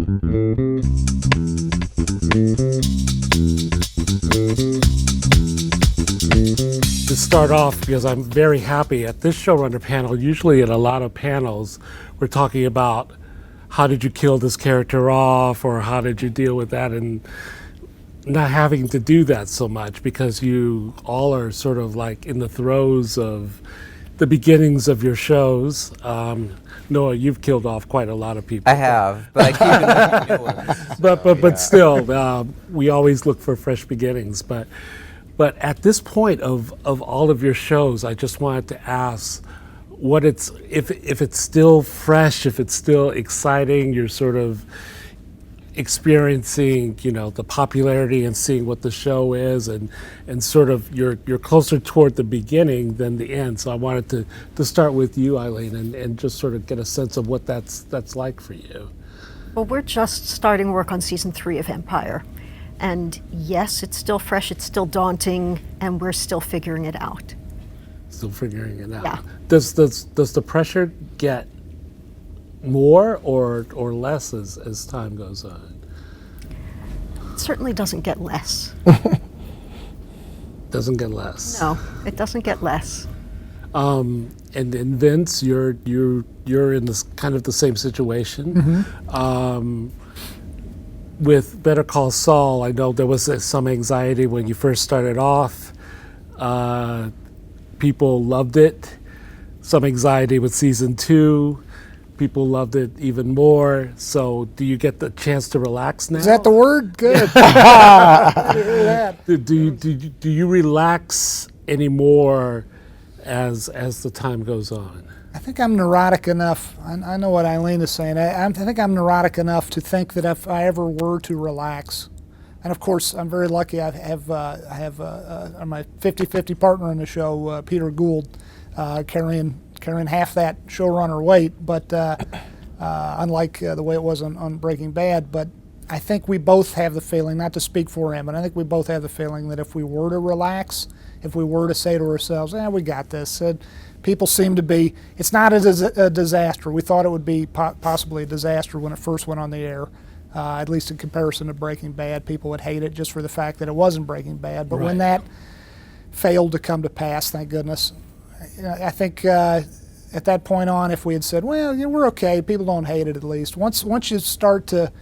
To start off, because I'm very happy at this showrunner panel, usually at a lot of panels, we're talking about how did you kill this character off or how did you deal with that, and not having to do that so much because you all are sort of like in the throes of the beginnings of your shows. Noah, you've killed off quite a lot of people. I have, but I keep it new ones. But still, we always look for fresh beginnings. But at this point of all of your shows, I just wanted to ask what if it's still fresh, if it's still exciting, you're sort of experiencing, the popularity and seeing what the show is, and sort of you're closer toward the beginning than the end. So I wanted to start with you, Eileen, and just sort of get a sense of what that's like for you. Well, we're just starting work on season 3 of Empire. And yes, it's still fresh, it's still daunting, and we're still figuring it out. Still figuring it out. Yeah. Does the pressure get more or less as time goes on? It certainly doesn't get less. Doesn't get less. No, it doesn't get less. And Vince, you're in this kind of the same situation. Mm-hmm. With Better Call Saul, I know there was some anxiety when you first started off. People loved it. Some anxiety with season 2. People loved it even more. So do you get the chance to relax now? Is that the word? Good. Do you relax anymore as the time goes on? I think I'm neurotic enough. I know what Eileen is saying. I think I'm neurotic enough to think that if I ever were to relax, and of course I'm very lucky. I have my 50-50 partner in the show, Peter Gould, carrying half that showrunner weight. But unlike the way it was on Breaking Bad, but I think we both have the feeling, not to speak for him, but I think we both have the feeling that if we were to relax, if we were to say to ourselves, we got this. People seem to be, it's not a disaster. We thought it would be possibly a disaster when it first went on the air, at least in comparison to Breaking Bad. People would hate it just for the fact that it wasn't Breaking Bad. But when that failed to come to pass, thank goodness, I think at that point on, if we had said, we're okay, people don't hate it at least. Once you start to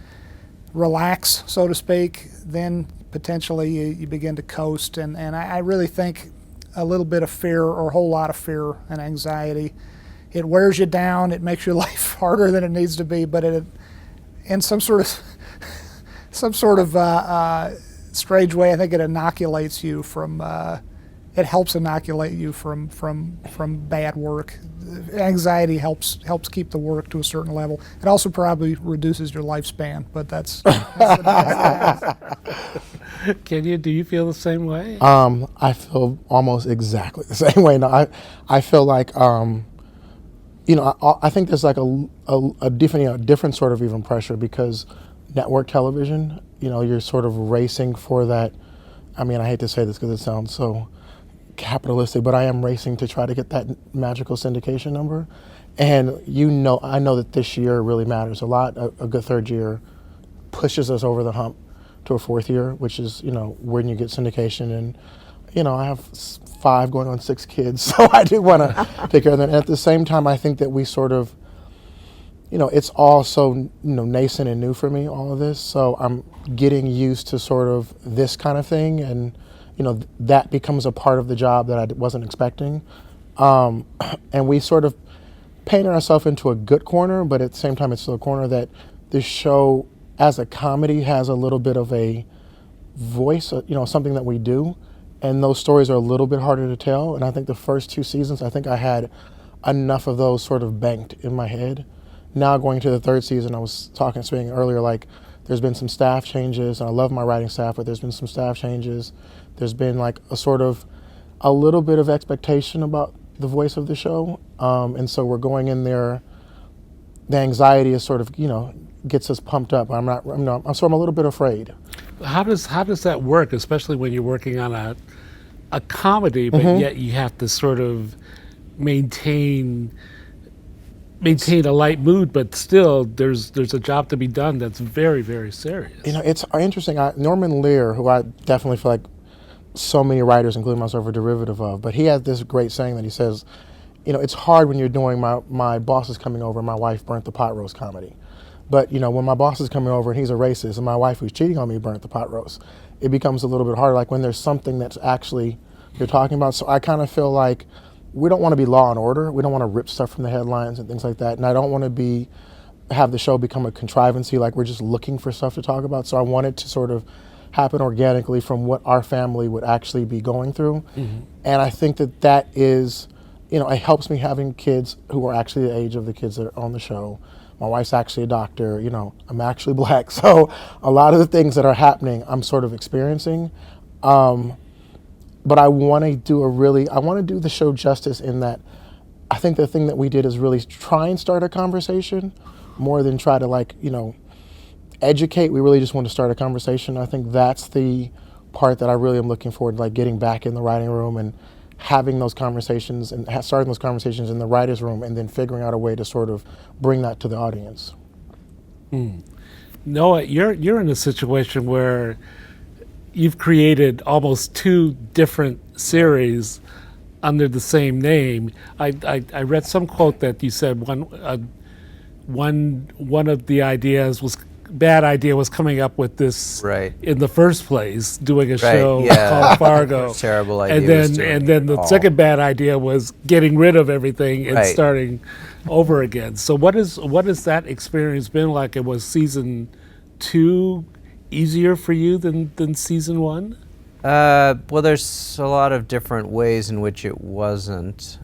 relax, so to speak, then potentially you begin to coast. And I really think a little bit of fear or a whole lot of fear and anxiety, it wears you down, it makes your life harder than it needs to be, but in some sort of strange way, I think it inoculates you from, it helps inoculate you from bad work. Anxiety helps keep the work to a certain level. It also probably reduces your lifespan, but that's Kenya, do you feel the same way? I feel almost exactly the same way. No, I feel like I think there's like a different sort of even pressure because network television, you're sort of racing for that. I mean, I hate to say this because it sounds so capitalistic, but I am racing to try to get that magical syndication number. And I know that this year really matters a lot. A good third year pushes us over the hump to a fourth year, which is, when you get syndication. And, I have 5 going on 6 kids, so I do want to take care of them. And at the same time, I think that we sort of, it's all so, nascent and new for me, all of this. So I'm getting used to sort of this kind of thing. And, that becomes a part of the job that I wasn't expecting. And we sort of painted ourselves into a good corner, but at the same time, it's still a corner that this show, as a comedy, has a little bit of a voice, something that we do. And those stories are a little bit harder to tell. And I think the first 2 seasons, I think I had enough of those sort of banked in my head. Now going to the 3rd season, I was speaking earlier, like there's been some staff changes, and I love my writing staff, but there's been some staff changes. There's been like a little bit of expectation about the voice of the show. And so we're going in there, the anxiety is sort of, gets us pumped up. I'm a little bit afraid. How does that work, especially when you're working on a comedy, but yet you have to sort of maintain maintain a light mood, but still there's a job to be done that's very, very serious. It's interesting. Norman Lear, who I definitely feel like so many writers, including myself, are derivative of, but he has this great saying that he says, it's hard when you're doing my boss is coming over and my wife burnt the pot roast comedy. But, when my boss is coming over and he's a racist and my wife who's cheating on me burnt the pot roast, it becomes a little bit harder, like when there's something that's actually you're talking about. So I kind of feel like we don't want to be Law and Order. We don't want to rip stuff from the headlines and things like that. And I don't want to have the show become a contrivancy, like we're just looking for stuff to talk about. So I want it to sort of happen organically from what our family would actually be going through. Mm-hmm. And I think that is, it helps me having kids who are actually the age of the kids that are on the show. My wife's actually a doctor, I'm actually black. So a lot of the things that are happening, I'm sort of experiencing. But I want to do the show justice in that I think the thing that we did is really try and start a conversation more than try to educate. We really just want to start a conversation. I think that's the part that I really am looking forward to, getting back in the writing room and having those conversations and starting those conversations in the writer's room and then figuring out a way to sort of bring that to the audience. Noah, you're in a situation where you've created almost 2 different series under the same name. I read some quote that you said one of the bad idea was coming up with this in the first place, doing a show called Fargo. Terrible idea. And then the second bad idea was getting rid of everything and starting over again. So what has that experience been like? It was season 2 easier for you than season 1? Well, there's a lot of different ways in which it wasn't.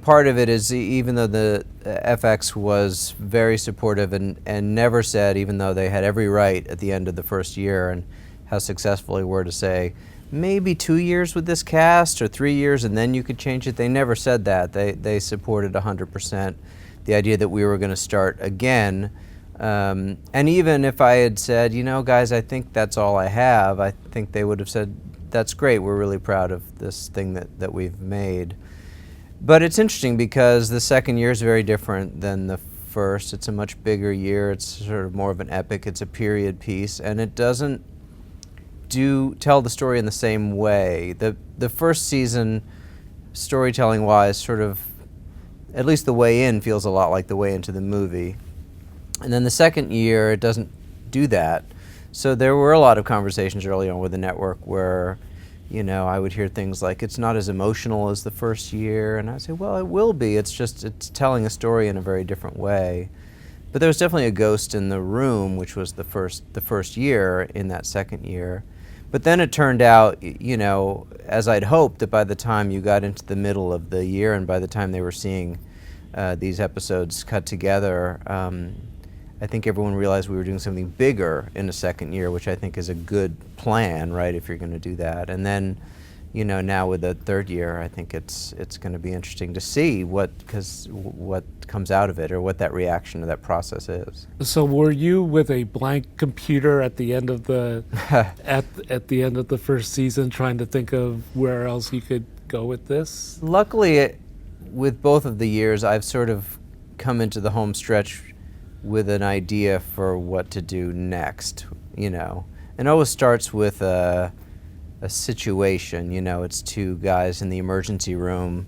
Part of it is even though the FX was very supportive and never said, even though they had every right at the end of the first year and how successful they were to say, maybe 2 years with this cast or 3 years and then you could change it. They never said that. They supported 100% the idea that we were going to start again. And even if I had said, guys, I think that's all I have, I think they would have said, that's great, we're really proud of this thing that we've made. But it's interesting because the second year is very different than the first. It's a much bigger year. It's sort of more of an epic. It's a period piece, and it doesn't tell the story in the same way. The first season, storytelling-wise, sort of, at least the way in feels a lot like the way into the movie. And then the second year, it doesn't do that. So there were a lot of conversations early on with the network where, I would hear things like, it's not as emotional as the first year. And I'd say, well, it will be. It's telling a story in a very different way. But there was definitely a ghost in the room, which was the first year in that second year. But then it turned out, as I'd hoped, that by the time you got into the middle of the year and by the time they were seeing these episodes cut together, I think everyone realized we were doing something bigger in the second year, which I think is a good plan, right, if you're going to do that. And then, now with the third year, I think it's going to be interesting to see what comes out of it or what that reaction to that process is. So were you with a blank computer at the end of the at the end of the first season trying to think of where else you could go with this? Luckily, with both of the years, I've sort of come into the home stretch with an idea for what to do next, and it always starts with a situation. It's 2 guys in the emergency room.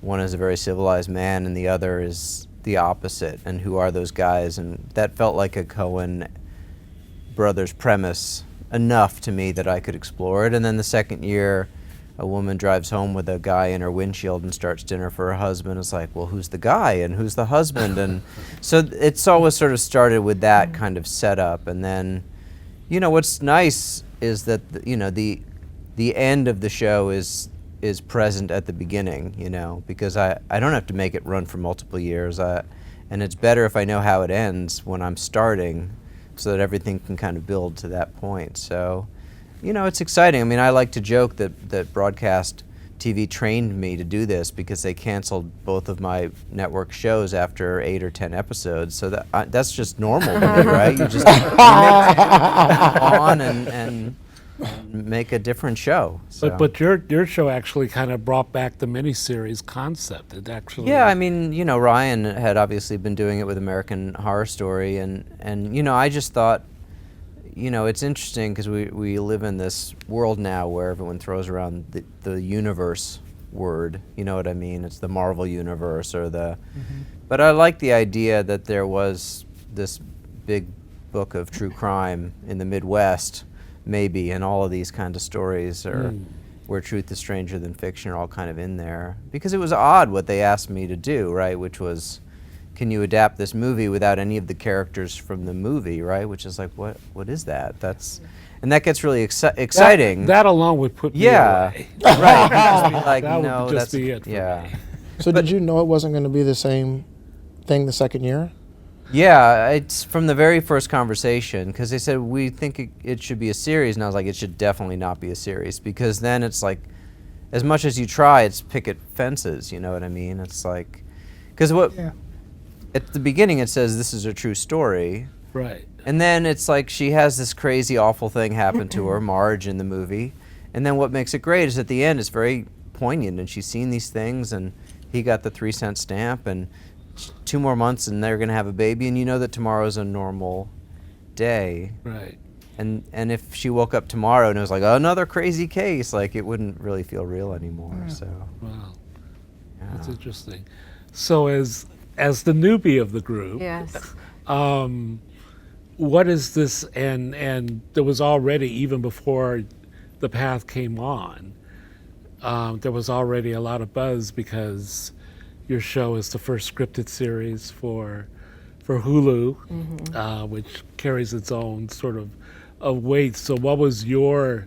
One is a very civilized man and the other is the opposite. And who are those guys? And that felt like a Coen brothers premise enough to me that I could explore it. And then the second year, a woman drives home with a guy in her windshield and starts dinner for her husband. It's like, well, who's the guy and who's the husband? And so it's always sort of started with that kind of setup. And then, what's nice is that, the end of the show is present at the beginning, because I don't have to make it run for multiple years. And it's better if I know how it ends when I'm starting so that everything can kind of build to that point. So, it's exciting. I mean, I like to joke that broadcast TV trained me to do this because they canceled both of my network shows after 8 or 10 episodes. So that's just normal to me, right? You just on and and make a different show. So. But your show actually kind of brought back the miniseries concept. It actually. Yeah, I mean, you know, Ryan had obviously been doing it with American Horror Story, and you know, I just thought, you know, it's interesting because we live in this world now where everyone throws around the universe word, you know what I mean? It's the Marvel universe or the, but I like the idea that there was this big book of true crime in the Midwest, maybe, and all of these kind of stories are where truth is stranger than fiction are all kind of in there. Because it was odd what they asked me to do, right? Which was, can you adapt this movie without any of the characters from the movie, right? Which is like, what is that? That's, and that gets really exciting. That alone would put me yeah, away. right. Just be like, That would no, just that's be it for yeah. me. So did you know it wasn't going to be the same thing the second year? Yeah, it's from the very first conversation, because they said, we think it should be a series, and I was like, it should definitely not be a series, because then it's like, as much as you try, it's picket fences, you know what I mean? It's like, because at the beginning it says this is a true story, Right. and then it's like she has this crazy awful thing happen to her, Marge in the movie, and then what makes it great is at the end it's very poignant, and she's seen these things, and he got the 3-cent stamp, and 2 more months and they're going to have a baby, and you know that tomorrow's a normal day. Right. And if she woke up tomorrow and it was like another crazy case, like it wouldn't really feel real anymore. So Wow. yeah. That's interesting. So as the newbie of the group, Yes. what is this? And there was already, even before The Path came on, there was already a lot of buzz because your show is the first scripted series for Hulu, which carries its own sort of weight. So what was your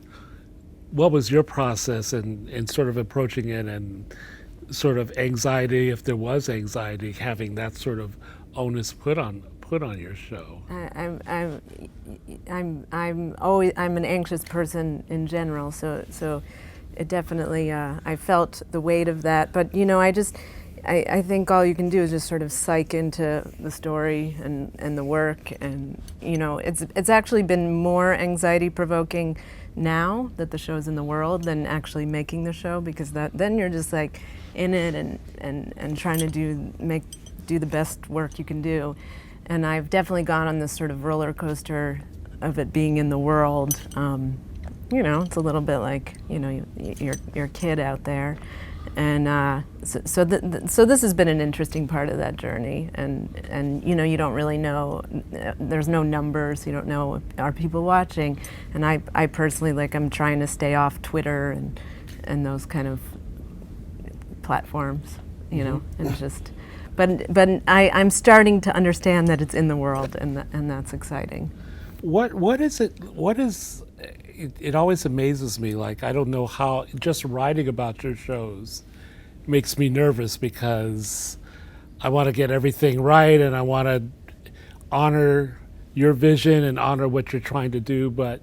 process in sort of approaching it, and sort of anxiety, if there was anxiety, having that sort of onus put on your show? I'm an anxious person in general, so it definitely I felt the weight of that. But you know, I think all you can do is just sort of psych into the story and the work, and you know, it's actually been more anxiety provoking now that the show's in the world than actually making the show, because then you're just like in it and trying to do the best work you can do. And I've definitely gone on this sort of roller coaster of it being in the world. You know, it's a little bit like, you know, you're a kid out there. And so this has been an interesting part of that journey, and you know, you don't really know, there's no numbers, you don't know, are people watching? And I personally, like, I'm trying to stay off Twitter and those kind of platforms, you know, and just, but I'm starting to understand that it's in the world, and that's exciting. What is it? It always amazes me. Like, I don't know how just writing about your shows makes me nervous, because I want to get everything right and I want to honor your vision and honor what you're trying to do. But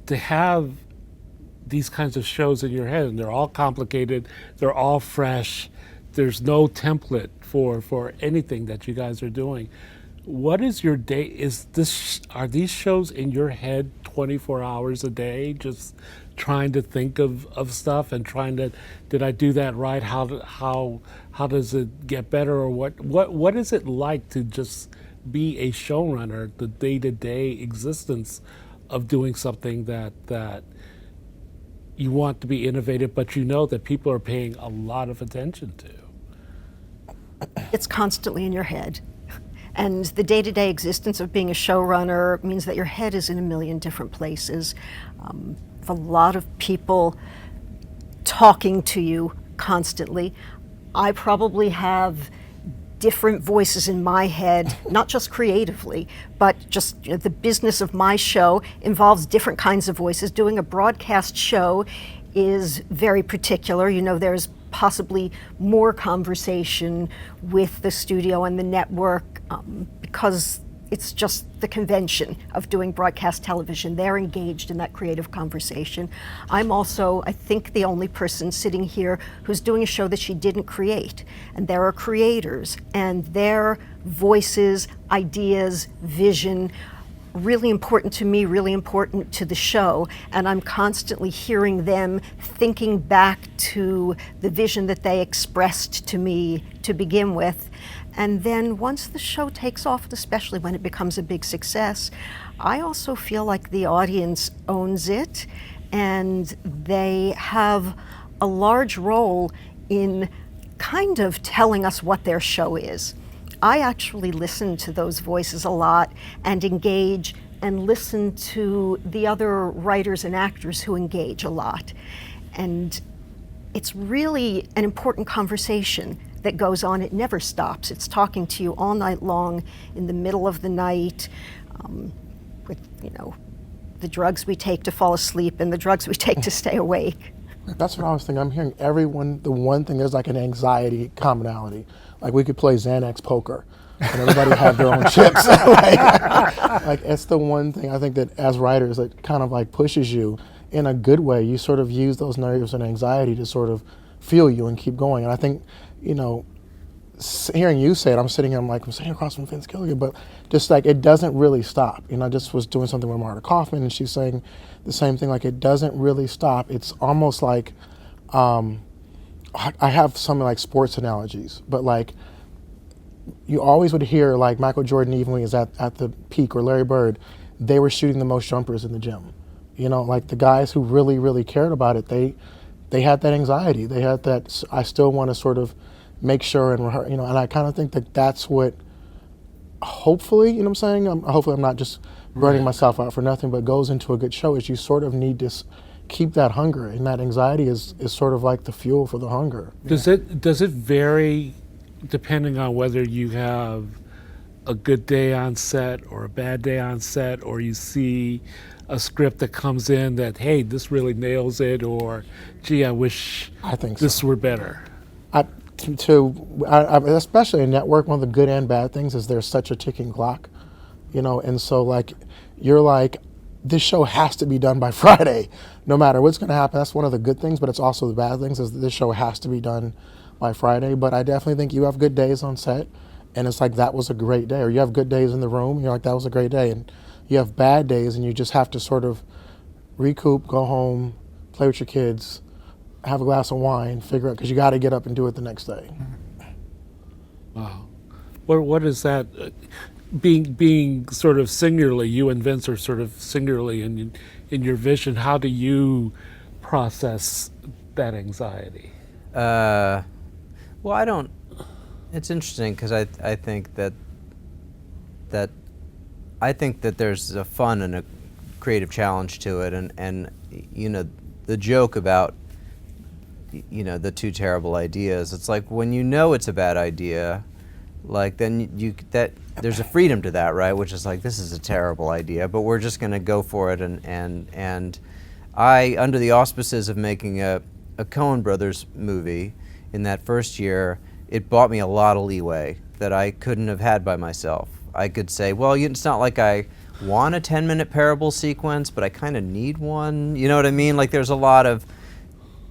to have these kinds of shows in your head, and they're all complicated, they're all fresh, there's no template for anything that you guys are doing. What is your day? Are these shows in your head 24 hours a day, just trying to think of stuff and trying to, did I do that right? How does it get better? Or what is it like to just be a showrunner, the day-to-day existence of doing something that you want to be innovative, but you know that people are paying a lot of attention to? It's constantly in your head. And the day-to-day existence of being a showrunner means that your head is in a million different places. A lot of people talking to you constantly. I probably have different voices in my head, not just creatively, but just the business of my show involves different kinds of voices. Doing a broadcast show is very particular. You know, there's possibly more conversation with the studio and the network because it's just the convention of doing broadcast television. They're engaged in that creative conversation. I'm also, I think, the only person sitting here who's doing a show that she didn't create. And there are creators, and their voices, ideas, vision really important to me, really important to the show, and I'm constantly hearing them thinking back to the vision that they expressed to me to begin with. And then once the show takes off, especially when it becomes a big success, I also feel like the audience owns it, and they have a large role in kind of telling us what their show is. I actually listen to those voices a lot and engage and listen to the other writers and actors who engage a lot. And it's really an important conversation that goes on. It never stops. It's talking to you all night long, in the middle of the night, with, you know, the drugs we take to fall asleep and the drugs we take to stay awake. That's what I was thinking. I'm hearing everyone, the one thing, there's like an anxiety commonality. Like we could play Xanax poker and everybody have their own chips. like it's the one thing I think that as writers it kind of like pushes you in a good way. You sort of use those nerves and anxiety to sort of fuel you and keep going. And I think, you know, hearing you say it, I'm sitting here, I'm sitting across from Vince Gilligan, but just like it doesn't really stop. You know, I just was doing something with Marta Kaufman and she's saying the same thing, like it doesn't really stop. It's almost like, I have some like sports analogies, but like you always would hear like Michael Jordan, even when he was at the peak, or Larry Bird, they were shooting the most jumpers in the gym. You know, like the guys who really, really cared about it, they had that anxiety. They had that, I still want to sort of make sure and, you know, and I kind of think that that's what, hopefully, you know what I'm saying? Hopefully I'm not just burning myself out for nothing, but goes into a good show is you sort of need to keep that hunger, and that anxiety is sort of like the fuel for the hunger. Does it vary depending on whether you have a good day on set or a bad day on set, or you see a script that comes in that, hey, this really nails it, or gee, I wish this were better? Especially in network, one of the good and bad things is there's such a ticking clock, you know, and so like you're like, this show has to be done by Friday, no matter what's going to happen. That's one of the good things, but it's also the bad things is that this show has to be done by Friday. But I definitely think you have good days on set, and it's like that was a great day, or you have good days in the room, and you're like that was a great day, and you have bad days, and you just have to sort of recoup, go home, play with your kids, have a glass of wine, figure out, because you got to get up and do it the next day. Wow. What is that? Being sort of singularly, you and Vince are sort of singularly in your vision. How do you process that anxiety? Well, I don't. It's interesting because I think that there's a fun and a creative challenge to it, and you know, the joke about, you know, the two terrible ideas. It's like when you know it's a bad idea, like then there's a freedom to that, right? Which is like, this is a terrible idea, but we're just going to go for it. And I, under the auspices of making a Coen Brothers movie in that first year, it bought me a lot of leeway that I couldn't have had by myself. I could say, well, it's not like I want a 10-minute parable sequence, but I kind of need one. You know what I mean? Like there's a lot of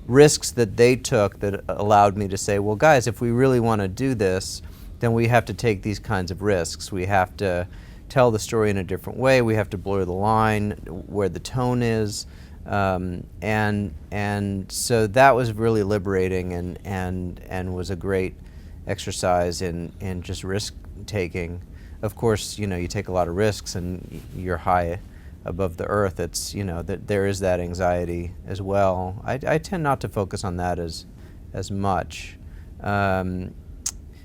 risks that they took that allowed me to say, well, guys, if we really want to do this, then we have to take these kinds of risks. We have to tell the story in a different way. We have to blur the line where the tone is. And so that was really liberating and was a great exercise in just risk taking. Of course, you know, you take a lot of risks and you're high above the earth. It's, you know, that there is that anxiety as well. I tend not to focus on that as much.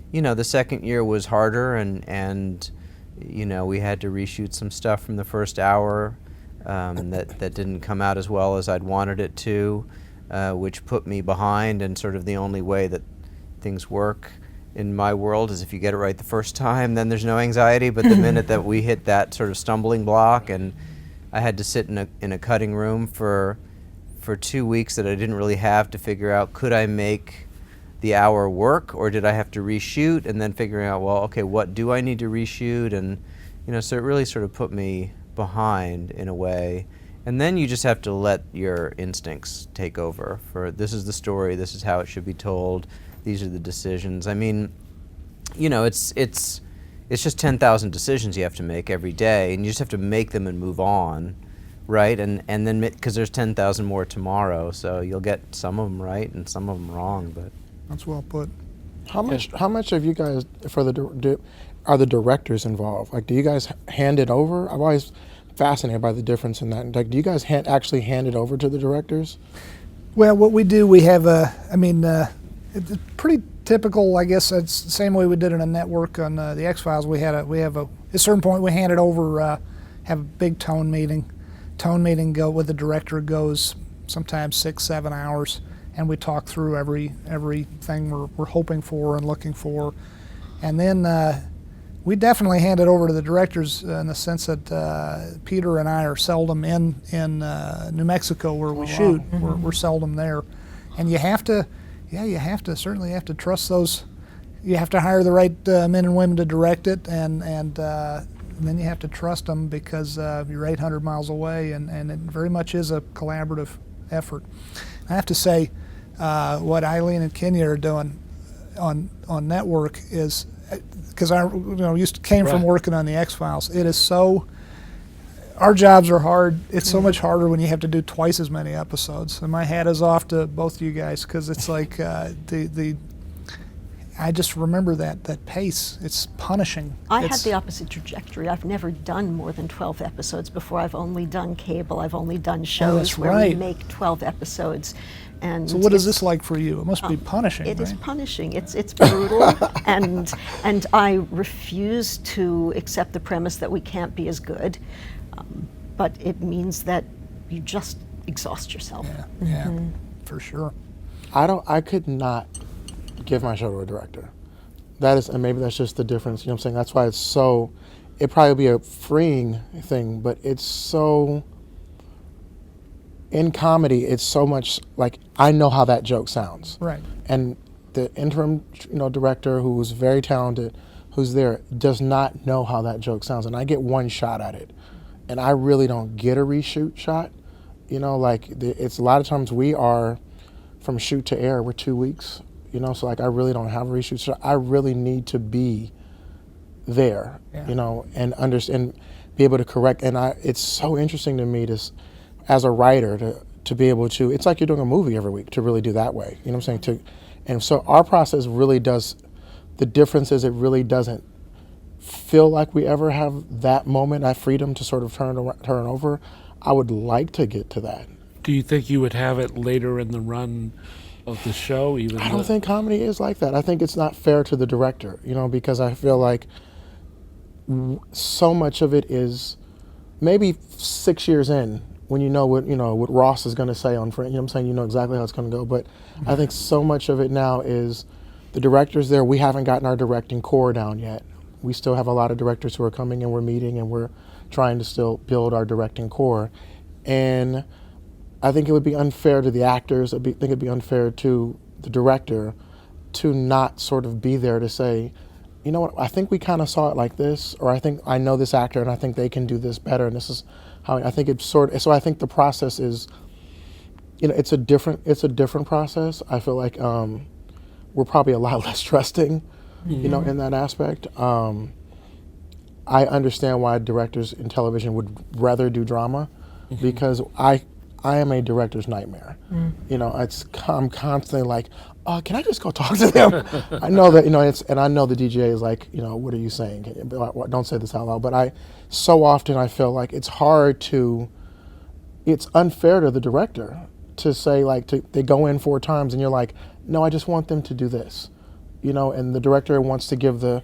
You know, the second year was harder, and you know, we had to reshoot some stuff from the first hour that didn't come out as well as I'd wanted it to, which put me behind. And sort of the only way that things work in my world is if you get it right the first time, then there's no anxiety. But the minute that we hit that sort of stumbling block, and I had to sit in a cutting room for 2 weeks that I didn't really have to figure out, could I make the hour work, or did I have to reshoot, and then figuring out, well, okay, what do I need to reshoot? And you know, so it really sort of put me behind in a way. And then you just have to let your instincts take over for, this is the story, this is how it should be told, these are the decisions. I mean, you know, it's it's just 10,000 decisions you have to make every day, and you just have to make them and move on, right? And then because there's 10,000 more tomorrow, so you'll get some of them right and some of them wrong. But That's well put. How much of you guys for are the directors involved? Like, do you guys hand it over? I'm always fascinated by the difference in that. Like, do you guys actually hand it over to the directors? Well, what we do, we have it's pretty typical, I guess. It's the same way we did in a network on the X-Files. We have at a certain point we hand it over, have a big tone meeting. Tone meeting with the director goes sometimes 6-7 hours, and we talk through everything we're hoping for and looking for, and then we definitely hand it over to the directors in the sense that Peter and I are seldom in New Mexico where we shoot. We're seldom there, and you have to certainly have to trust those. You have to hire the right men and women to direct it, and then you have to trust them because you're 800 miles away, and it very much is a collaborative effort. I have to say, what Eileen and Kenya are doing on network is, because I came from working on the X-Files. It is so. Our jobs are hard. It's so much harder when you have to do twice as many episodes. And my hat is off to both of you guys because it's like I just remember that pace. It's punishing. I had the opposite trajectory. I've never done more than 12 episodes before. I've only done cable. I've only done shows where we make 12 episodes. And so what is this like for you? It must be punishing, It right? is punishing. It's brutal, and I refuse to accept the premise that we can't be as good. But it means that you just exhaust yourself. Yeah, for sure. I could not give my show to a director. That is, and maybe that's just the difference. You know what I'm saying? That's why it'd probably be a freeing thing, but it's so. In comedy, it's so much like I know how that joke sounds. Right. And the interim, director who's very talented, who's there, does not know how that joke sounds, and I get one shot at it, and I really don't get a reshoot shot. It's a lot of times we are from shoot to air, we're 2 weeks. So I really don't have a reshoot shot. I really need to be there, and understand, be able to correct. And it's so interesting to me as a writer to be able to, it's like you're doing a movie every week to really do that way. You know what I'm saying? And so our process really does, the difference is it really doesn't feel like we ever have that moment, that freedom to sort of turn over. I would like to get to that. Do you think you would have it later in the run of the show? I don't think comedy is like that. I think it's not fair to the director, because I feel like so much of it is maybe 6 years in, when you know what Ross is going to say on Friends, what I'm saying, you know exactly how it's going to go. But I think so much of it now is the director's there. We haven't gotten our directing core down yet. We still have a lot of directors who are coming and we're meeting and we're trying to still build our directing core. And I think it would be unfair to the actors. I think it'd be unfair to the director to not sort of be there to say, you know what, I think we kind of saw it like this, or I think I know this actor and I think they can do this better, and this is how I think it's so I think the process is, it's a different process. I feel like we're probably a lot less trusting, in that aspect. I understand why directors in television would rather do drama, because I am a director's nightmare. I'm constantly like, can I just go talk to them? I know that, and I know the DJ is like, what are you saying? Don't say this out loud. But so often I feel like it's unfair to the director to say, they go in 4 times and you're like, no, I just want them to do this. And the director wants to give the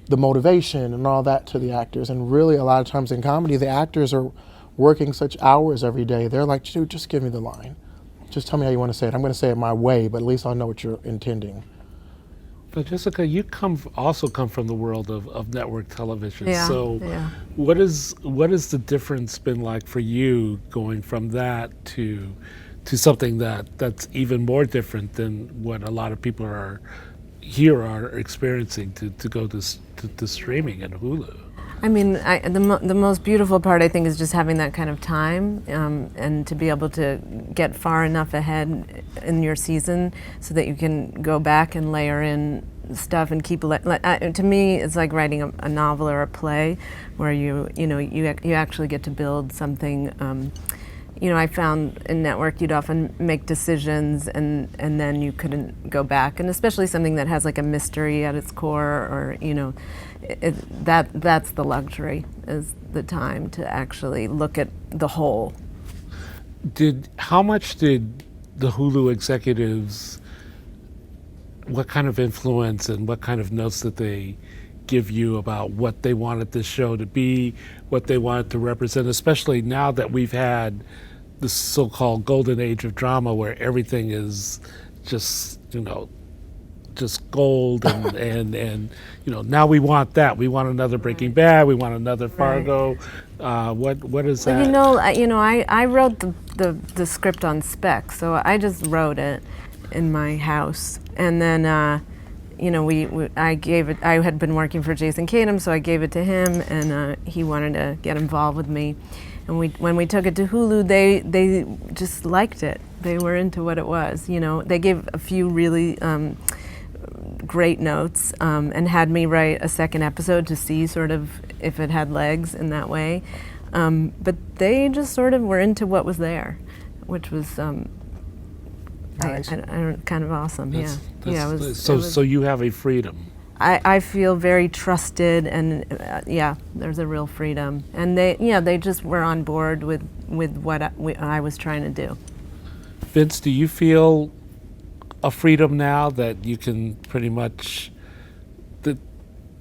motivation and all that to the actors. And really a lot of times in comedy, the actors are working such hours every day. They're like, dude, just give me the line. Just tell me how you want to say it. I'm going to say it my way, but at least I'll know what you're intending. But Jessica, you also come from the world of network television. Yeah, so yeah. What is the difference been like for you going from that to something that's even more different than what a lot of people are experiencing to go to streaming and Hulu? I mean, the most beautiful part, I think, is just having that kind of time and to be able to get far enough ahead in your season so that you can go back and layer in stuff and keep to me it's like writing a novel or a play where you actually get to build something. I found in network you'd often make decisions and then you couldn't go back, and especially something that has like a mystery at its core, or that's the luxury, is the time to actually look at the whole. How much did the Hulu executives, what kind of influence and what kind of notes did they give you about what they wanted this show to be, what they wanted to represent, especially now that we've had this so-called golden age of drama where everything is just, just gold and now we want that. We want another Breaking Bad, we want another Fargo. What is that? I wrote the script on spec, so I just wrote it in my house, and then I gave it. I had been working for Jason Kadam, so I gave it to him, and he wanted to get involved with me. And when we took it to Hulu, they just liked it. They were into what it was. They gave a few really great notes and had me write a second episode to see sort of if it had legs in that way. But they just sort of were into what was there, which was Nice. kind of awesome. So you have a freedom. I feel very trusted, and there's a real freedom, and they just were on board with what I was trying to do. Vince, do you feel a freedom now that you can pretty much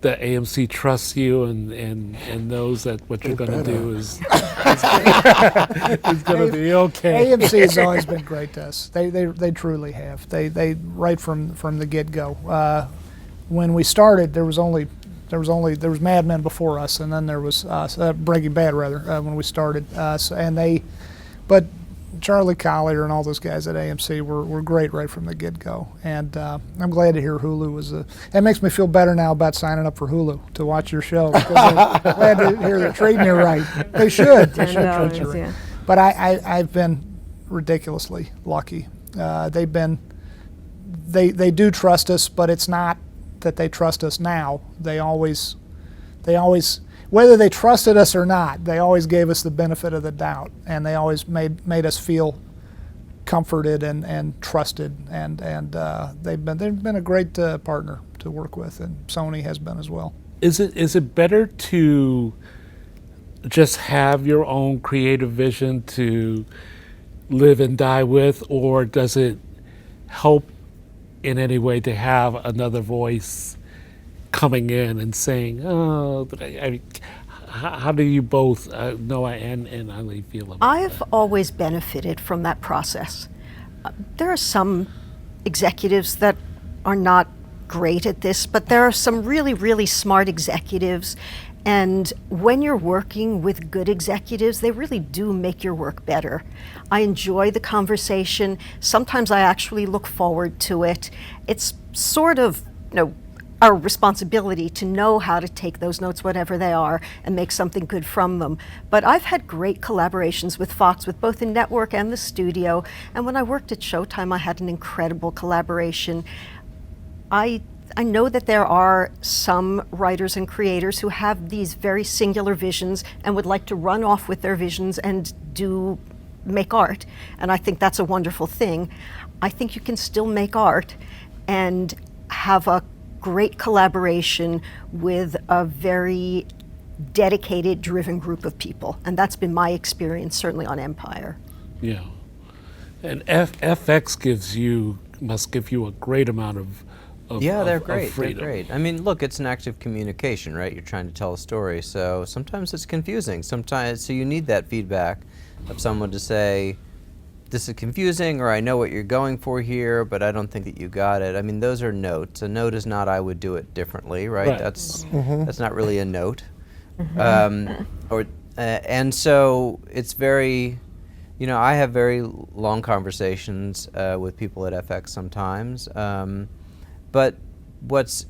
the AMC trusts you and knows that what you're going to do is going to be okay? AMC has always been great to us. They truly have. They right from the get-go. When we started, there was Mad Men before us, and then there was Breaking Bad rather when we started. But Charlie Collier and all those guys at AMC were great right from the get-go, and I'm glad to hear Hulu was. It makes me feel better now about signing up for Hulu to watch your show, because I'm glad to hear they're treating you right. They should. They should treat you right. Yeah. But I've been ridiculously lucky. They do trust us, but it's not that they trust us now. They always, whether they trusted us or not, they always gave us the benefit of the doubt, and they always made us feel comforted and trusted, and they've been a great partner to work with, and Sony has been as well. Is it better to just have your own creative vision to live and die with, or does it help in any way to have another voice coming in and saying, how do you both, Noah and Eileen, feel about I've that? always benefited from that process. There are some executives that are not great at this, but there are some really, really smart executives. And when you're working with good executives, they really do make your work better. I enjoy the conversation. Sometimes I actually look forward to it. It's sort of, our responsibility to know how to take those notes, whatever they are, and make something good from them. But I've had great collaborations with Fox, with both the network and the studio. And when I worked at Showtime, I had an incredible collaboration. I know that there are some writers and creators who have these very singular visions and would like to run off with their visions and make art. And I think that's a wonderful thing. I think you can still make art and have a great collaboration with a very dedicated, driven group of people. And that's been my experience, certainly on Empire. Yeah. And FX must give you a great amount of they're great. freedom. They're great. I mean, look, it's an active communication, right? You're trying to tell a story, so sometimes it's confusing. So you need that feedback of someone to say, this is confusing, or I know what you're going for here, but I don't think that you got it. I mean, those are notes. A note is not, I would do it differently, right? That's not really a note. And so it's very, I have very long conversations with people at FX sometimes. But what's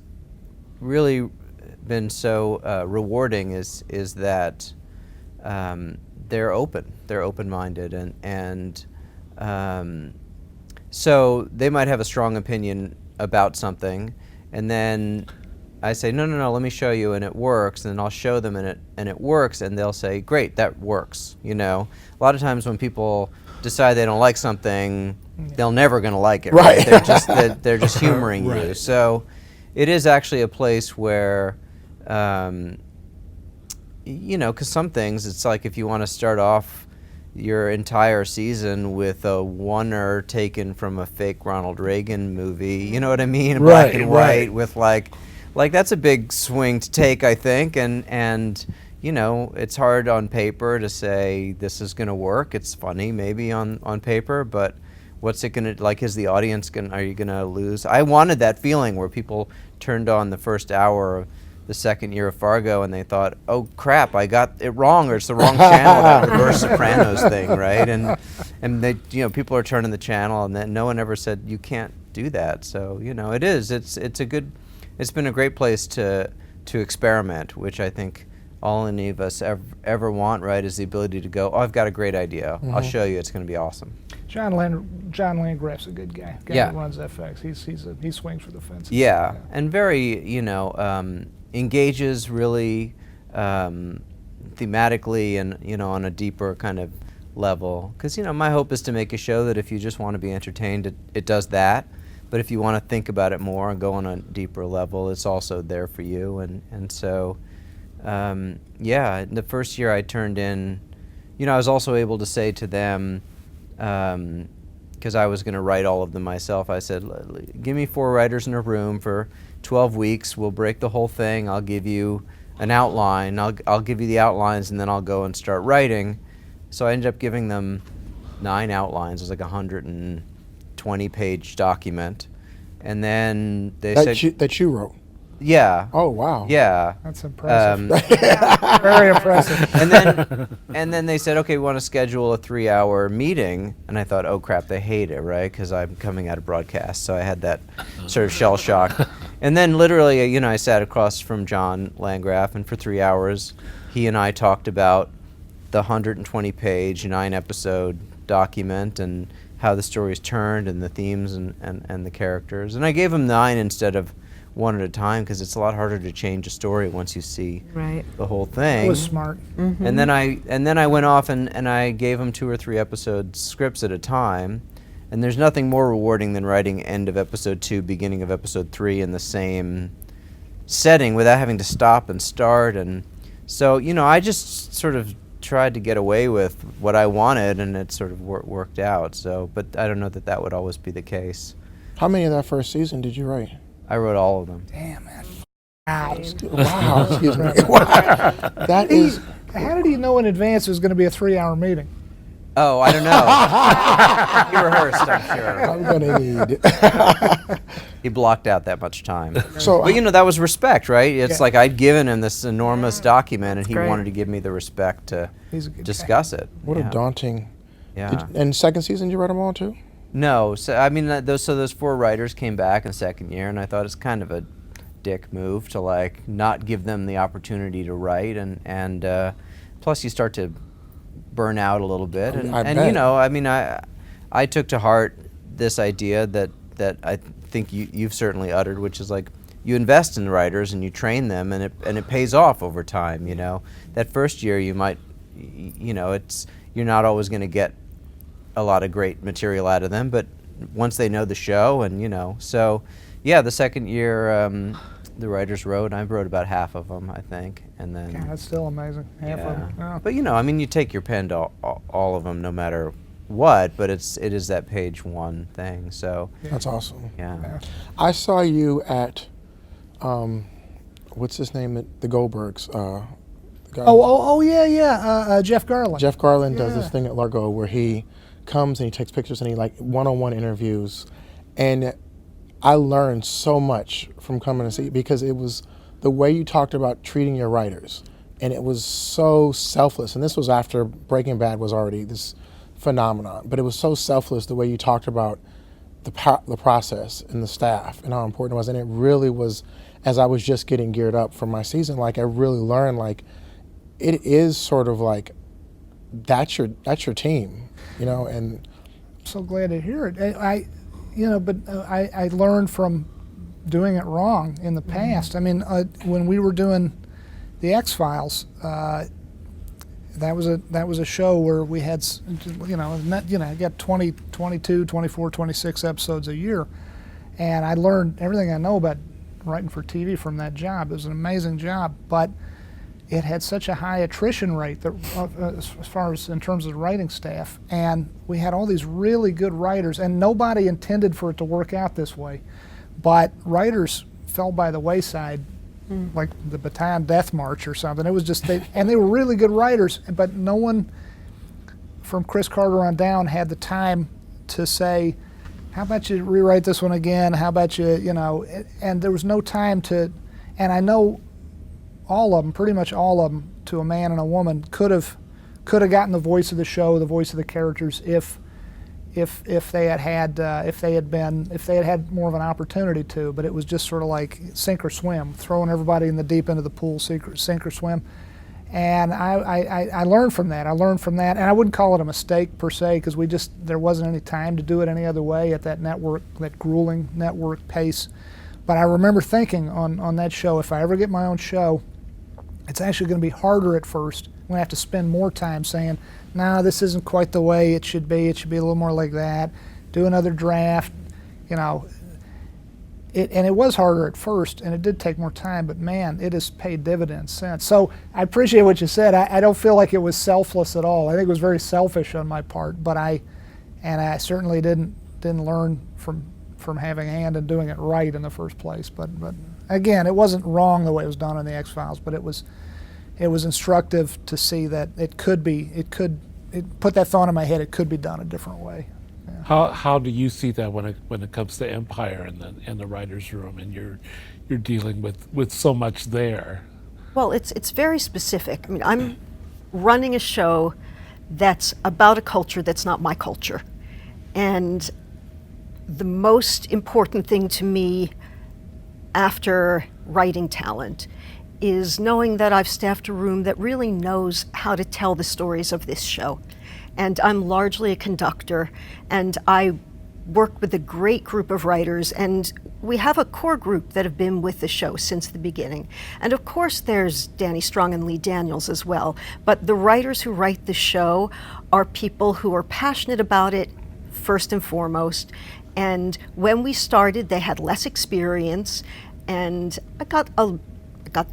really been so rewarding is that they're open-minded, and so they might have a strong opinion about something, and then I say, no, let me show you, and it works, and then I'll show them, and it works, and they'll say, great, that works. You know, a lot of times when people decide they don't like something, they're never going to like it. Right. They're just humoring you. Right. So it is actually a place where, you know, because some things, it's like if you want to start off your entire season with a oneer taken from a fake Ronald Reagan movie, you know what I mean? Black and white with like that's a big swing to take, I think, and you know, it's hard on paper to say this is going to work. It's funny maybe on paper, but what's it going to, like, is the audience are you going to lose? I wanted that feeling where people turned on the first hour of the second year of Fargo and they thought, oh crap, I got it wrong, or it's the wrong channel, that reverse Sopranos thing, right? And they, you know, people are turning the channel, and then no one ever said you can't do that. So, you know, it's been a great place to experiment, which I think all any of us ever want, right, is the ability to go, oh, I've got a great idea. I'll show you, it's going to be awesome. John Landgraf's a good guy. Yeah. That runs FX. He swings for the fences. Yeah, and very, you know, engages really thematically and, you know, on a deeper kind of level. Because, you know, my hope is to make a show that if you just want to be entertained, it does that. But if you want to think about it more and go on a deeper level, it's also there for you. And so, yeah, the first year I turned in, you know, I was also able to say to them, because I was going to write all of them myself, I said, give me 4 writers in a room for 12 weeks. We'll break the whole thing. I'll give you an outline. I'll give you the outlines, and then I'll go and start writing. So I ended up giving them 9 outlines. It was like a 120-page document. And then they said... That you wrote? Yeah. Oh, wow. Yeah. That's impressive. Very impressive. And then they said, okay, we want to schedule a 3-hour meeting. And I thought, oh crap, they hate it, right? Because I'm coming out of broadcast. So I had that sort of shell shock. And then literally, you know, I sat across from John Landgraf, and for 3 hours, he and I talked about the 120-page, 9-episode document and how the story's turned and the themes and the characters. And I gave him 9 instead of 1 at a time, because it's a lot harder to change a story once you see the whole thing. That was smart. And then I went off and I gave him 2 or 3 episode scripts at a time. And there's nothing more rewarding than writing end of episode 2, beginning of episode 3 in the same setting without having to stop and start. And so, you know, I just sort of tried to get away with what I wanted, and it sort of worked out. So, but I don't know that would always be the case. How many of that first season did you write? I wrote all of them. Damn, man. Wow. Wow. Excuse me. Wow. That is... How did he know in advance it was going to be a 3-hour meeting? Oh, I don't know. He rehearsed, I'm sure. I'm going to need... He blocked out that much time. So, but, you know, that was respect, right? It's Yeah. like I'd given him this enormous document, and he great. wanted to give me the respect to He's a good discuss it. what Yeah. a daunting... Yeah. And second season, you write them all, too? No, so I mean, those 4 writers came back in second year, and I thought it's kind of a dick move to like not give them the opportunity to write, and plus you start to burn out a little bit, and bet. you know, I mean, I took to heart this idea that I think you've certainly uttered, which is like you invest in the writers and you train them, and it pays off over time. You know, that first year you might, you know, you're not always going to get a lot of great material out of them, but once they know the show, and you know, so yeah, the second year the writers wrote, and I wrote about half of them, I think, and then God, that's still amazing. Half of them. Yeah. But you know, I mean, you take your pen to all of them, no matter what. But it is that page 1 thing. So That's awesome. yeah. I saw you at, what's his name, at the Goldbergs? The guy- Oh, yeah. Jeff Garland. Jeff Garland does this Yeah. thing at Largo where he comes and he takes pictures and he like one-on-one interviews, and I learned so much from coming to see, because it was the way you talked about treating your writers, and it was so selfless. And this was after Breaking Bad was already this phenomenon, but it was so selfless the way you talked about the process and the staff and how important it was. And it really was, as I was just getting geared up for my season, like I really learned like it is sort of like that's your team, you know. And so glad to hear it. I learned from doing it wrong in the past. I mean, when we were doing the X-Files, that was a show where we had, got 20, 22, 24, 26 episodes a year, and I learned everything I know about writing for TV from that job. It was an amazing job, but it had such a high attrition rate that, as far as in terms of the writing staff, and we had all these really good writers, and nobody intended for it to work out this way, but writers fell by the wayside, like the Bataan Death March or something. It was just and they were really good writers, but no one from Chris Carter on down had the time to say, how about you rewrite this one again? How about you, and there was no time to, and I know all of them, pretty much all of them, to a man and a woman, could have gotten the voice of the show, the voice of the characters, if they had had more of an opportunity to. But it was just sort of like sink or swim, throwing everybody in the deep end of the pool, sink or swim. And I learned from that. And I wouldn't call it a mistake per se, because there wasn't any time to do it any other way at that network, that grueling network pace. But I remember thinking on that show, if I ever get my own show, it's actually going to be harder at first. I'm going to have to spend more time saying, no, this isn't quite the way it should be. It should be a little more like that. Do another draft, And it was harder at first, and it did take more time, but man, it has paid dividends since. So I appreciate what you said. I don't feel like it was selfless at all. I think it was very selfish on my part, but I certainly didn't learn from having a hand in doing it right in the first place. But again, it wasn't wrong the way it was done on the X-Files, but it was instructive to see that it put that thought in my head, it could be done a different way. Yeah. How do you see that when it comes to Empire and the writers' room, and you're dealing with so much there? Well, it's very specific. I mean, I'm running a show that's about a culture that's not my culture, and the most important thing to me after writing talent is knowing that I've staffed a room that really knows how to tell the stories of this show. And I'm largely a conductor, and I work with a great group of writers, and we have a core group that have been with the show since the beginning. And of course there's Danny Strong and Lee Daniels as well, but the writers who write the show are people who are passionate about it first and foremost. And when we started, they had less experience, and I got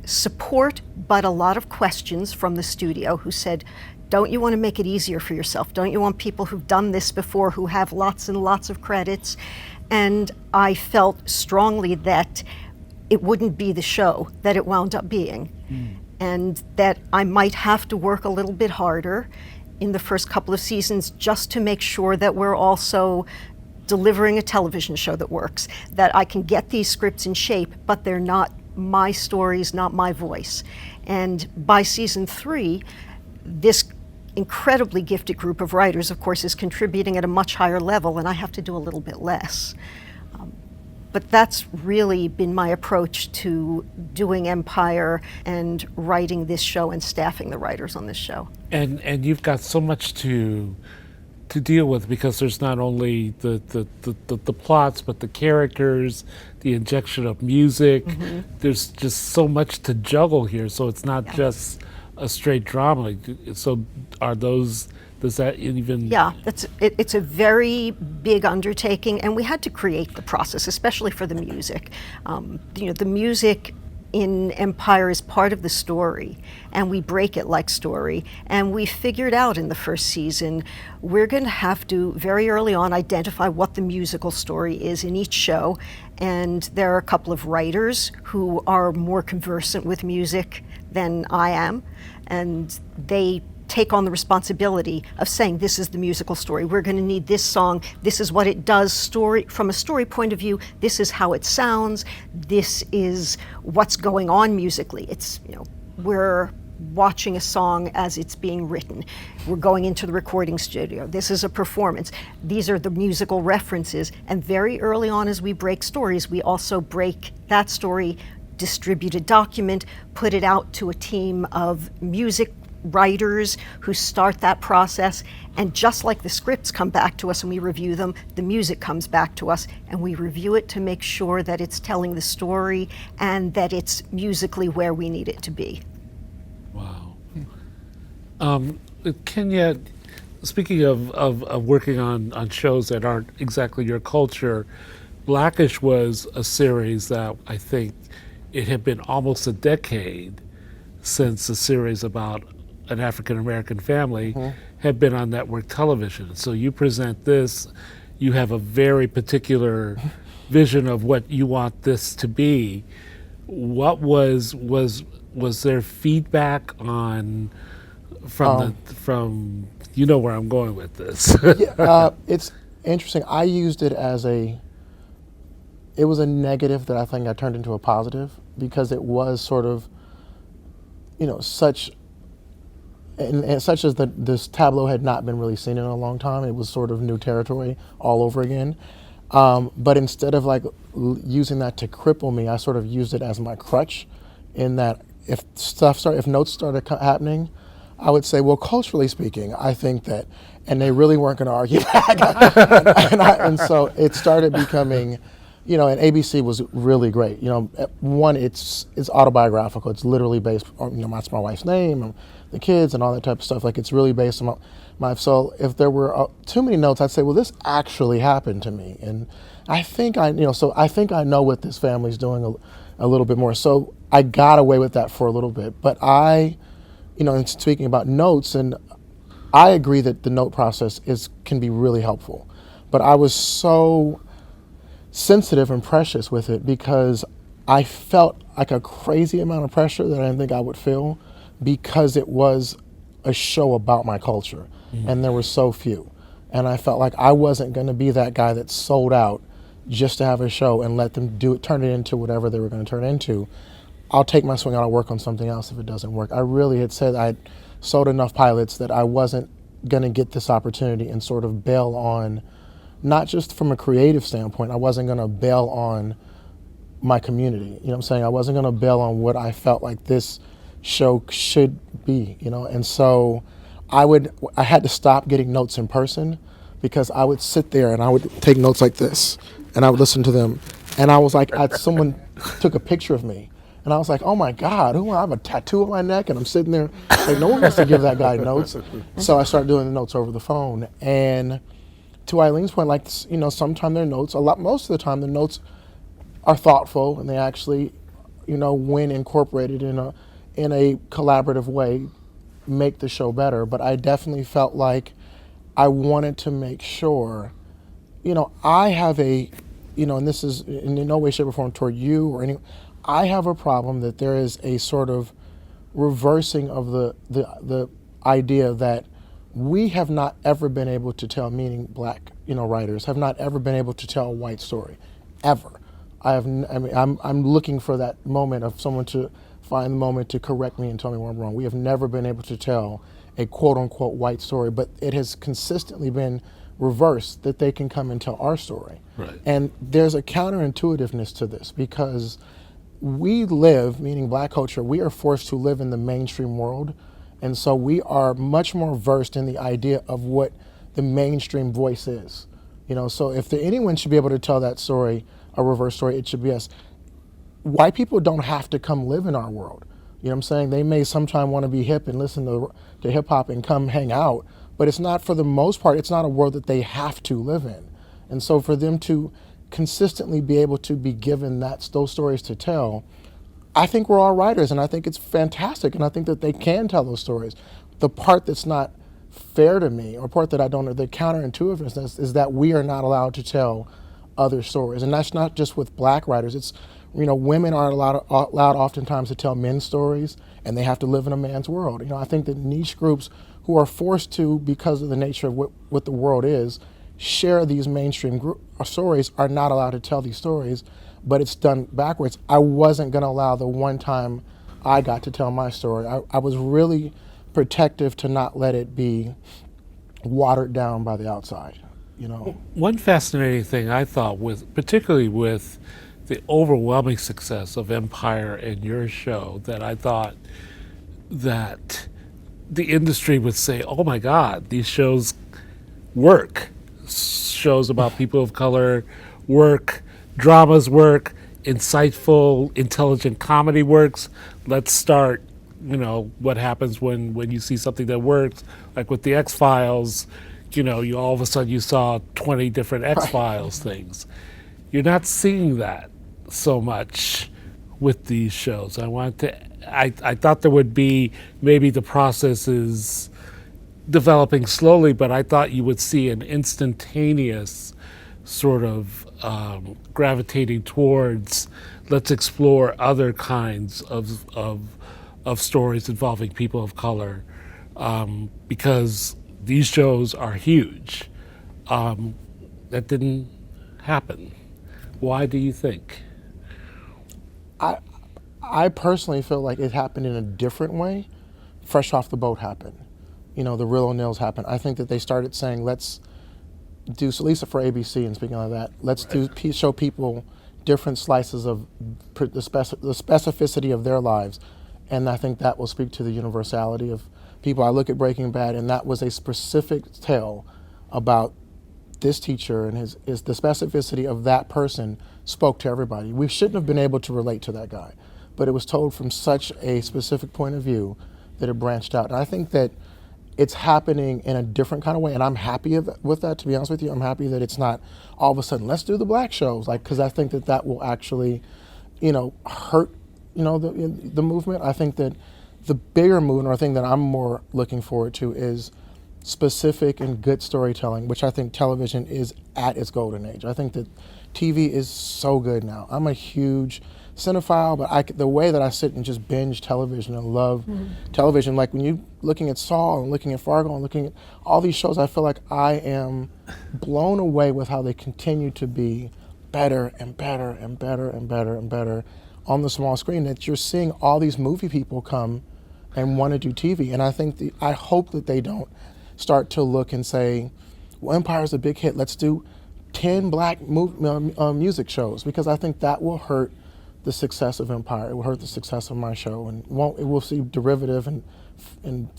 support, but a lot of questions from the studio who said, don't you want to make it easier for yourself? Don't you want people who've done this before, who have lots and lots of credits? And I felt strongly that it wouldn't be the show that it wound up being, and that I might have to work a little bit harder in the first couple of seasons just to make sure that we're also delivering a television show that works, that I can get these scripts in shape, but they're not my stories, not my voice. And by season 3, this incredibly gifted group of writers, of course, is contributing at a much higher level, and I have to do a little bit less. But that's really been my approach to doing Empire and writing this show and staffing the writers on this show. And you've got so much to deal with, because there's not only the plots, but the characters, the injection of music. There's just so much to juggle here, so it's not just a straight drama. So does that even... Yeah, it's a very big undertaking, and we had to create the process, especially for the music. The music in Empire is part of the story, and we break it like story. And we figured out in the first season, we're going to have to, very early on, identify what the musical story is in each show. And there are a couple of writers who are more conversant with music than I am, and they take on the responsibility of saying, this is the musical story. We're going to need this song. This is what it does from a story point of view. This is how it sounds. This is what's going on musically. It's, we're watching a song as it's being written. We're going into the recording studio. This is a performance. These are the musical references. And very early on, as we break stories, we also break that story, distribute a document, put it out to a team of music writers who start that process, and just like the scripts come back to us and we review them, the music comes back to us and we review it to make sure that it's telling the story and that it's musically where we need it to be. Wow. Kenya, speaking of working on shows that aren't exactly your culture, Blackish was a series that I think it had been almost a decade since the series about an African American family had been on network television. So you present this, you have a very particular vision of what you want this to be. What was there feedback on from you know where I'm going with this? It's interesting. I used it as it was a negative that I think I turned into a positive, because it was sort of, such as this tableau had not been really seen in a long time. It was sort of new territory all over again. But instead of using that to cripple me, I sort of used it as my crutch, in that if notes started happening, I would say, well, culturally speaking, I think that, and they really weren't going to argue back. and so it started becoming, and ABC was really great. One, it's autobiographical. It's literally based on, that's my wife's name, and the kids, and all that type of stuff. It's really based on my. So if there were too many notes, I'd say, well, this actually happened to me, and I think I know what this family's doing a little bit more. So I got away with that for a little bit, but and speaking about notes, and I agree that the note process can be really helpful, but I was so sensitive and precious with it because I felt like a crazy amount of pressure that I didn't think I would feel, because it was a show about my culture, and there were so few, and I felt like I wasn't going to be that guy that sold out just to have a show and let them turn it into whatever they were going to turn it into. I'll take my swing out, I'll work on something else if it doesn't work. I really had said I'd sold enough pilots that I wasn't going to get this opportunity and sort of bail on, not just from a creative standpoint, I wasn't going to bail on my community. You know what I'm saying? I wasn't going to bail on what I felt like this show should be, And so I had to stop getting notes in person, because I would sit there and I would take notes like this and I would listen to them. And I was like, someone took a picture of me. And I was like, oh my God, I have a tattoo on my neck, and I'm sitting there like, no one wants to give that guy notes. So I started doing the notes over the phone. And to Eileen's point, sometimes their notes, most of the time, the notes are thoughtful, and they actually, when incorporated in a collaborative way, make the show better. But I definitely felt like I wanted to make sure, I have and this is in no way, shape, or form toward you or anyone. I have a problem that there is a sort of reversing of the idea that we have not ever been able to tell, meaning black, writers have not ever been able to tell a white story, ever. I'm looking for that moment of someone to find the moment to correct me and tell me where I'm wrong. We have never been able to tell a quote unquote white story, but it has consistently been reversed, that they can come and tell our story. Right. And there's a counterintuitiveness to this, because we live, meaning black culture, we are forced to live in the mainstream world. And so we are much more versed in the idea of what the mainstream voice is. So if anyone should be able to tell that story, a reverse story, it should be us. White people don't have to come live in our world. You know what I'm saying? They may sometime want to be hip and listen to hip hop and come hang out, but it's not, for the most part, it's not a world that they have to live in. And so for them to consistently be able to be given those stories to tell, I think we're all writers, and I think it's fantastic, and I think that they can tell those stories. The part that's not fair to me, or part that I don't know, the counterintuitiveness, is that we are not allowed to tell other stories. And that's not just with black writers. It's, women aren't allowed oftentimes to tell men's stories, and they have to live in a man's world. I think that niche groups who are forced to, because of the nature of what the world is, share these mainstream stories, are not allowed to tell these stories, but it's done backwards. I wasn't going to allow the one time I got to tell my story. I was really protective to not let it be watered down by the outside. One fascinating thing I thought, particularly with the overwhelming success of Empire and your show, that I thought that the industry would say, "Oh my God, these shows work. Shows about people of color work, dramas work, insightful, intelligent comedy works. Let's start." What happens when you see something that works, like with the X Files. You all of a sudden you saw 20 different X Files things. You're not seeing that so much with these shows. I thought there would be, maybe the process is developing slowly, but I thought you would see an instantaneous sort of gravitating towards, let's explore other kinds of stories involving people of color, because these shows are huge. That didn't happen. Why do you think? I personally feel like it happened in a different way. Fresh Off the Boat happened. The Real O'Neills happened. I think that they started saying, let's do, at least for ABC, and speaking of that, let's show people different slices of the specificity of their lives. And I think that will speak to the universality of people. I look at Breaking Bad, and that was a specific tale about this teacher, and the specificity of that person spoke to everybody. We shouldn't have been able to relate to that guy, but it was told from such a specific point of view that it branched out. And I think that it's happening in a different kind of way, and I'm happy with that, to be honest with you. I'm happy that it's not all of a sudden, let's do the black shows, because I think that will actually, hurt, the movement. I think that the bigger movement, or thing that I'm more looking forward to, is specific and good storytelling, which I think television is at its golden age. I think that TV is so good now. I'm a huge cinephile, but the way that I sit and just binge television and love television, like when you're looking at Saul and looking at Fargo and looking at all these shows, I feel like I am blown away with how they continue to be better and better and better and better and better on the small screen, that you're seeing all these movie people come and want to do TV. And I hope that they don't start to look and say, well, Empire's a big hit, let's do 10 black music shows, because I think that will hurt the success of Empire. It will hurt the success of my show, and it will seem derivative and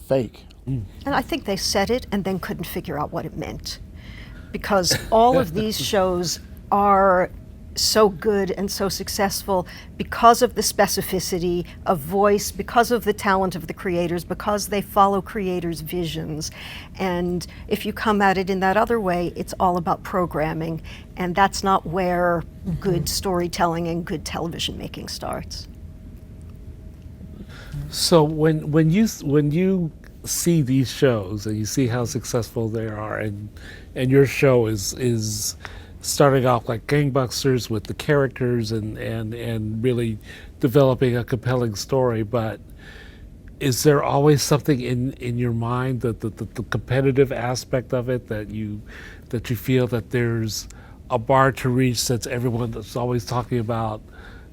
fake. And I think they said it and then couldn't figure out what it meant, because all of these shows are so good and so successful because of the specificity of voice, because of the talent of the creators, because they follow creators' visions. And if you come at it in that other way, it's all about programming, and that's not where good storytelling and good television making starts. So when you see these shows and you see how successful they are, and your show is starting off like gangbusters with the characters and really developing a compelling story, but is there always something in your mind, that the competitive aspect of it, that you feel that there's a bar to reach, since everyone is always talking about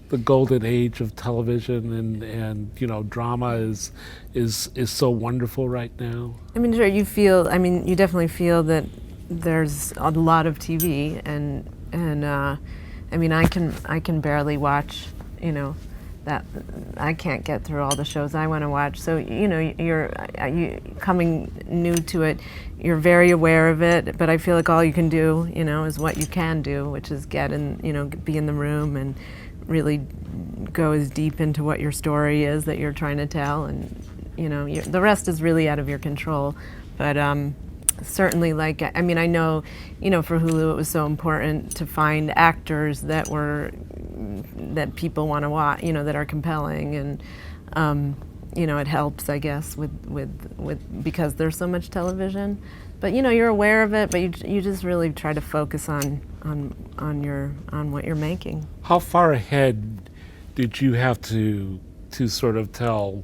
the golden age of television, and drama is so wonderful right now? I mean, sure, you definitely feel that there's a lot of TV, and I mean, I can barely watch, that I can't get through all the shows I want to watch. So you're coming new to it, you're very aware of it, but I feel like all you can do, is what you can do, which is get in, be in the room and really go as deep into what your story is that you're trying to tell, and the rest is really out of your control. But certainly, I know, for Hulu it was so important to find actors that people want to watch, that are compelling, and it helps, I guess, with because there's so much television. But you're aware of it, but you just really try to focus on what you're making. How far ahead did you have to sort of tell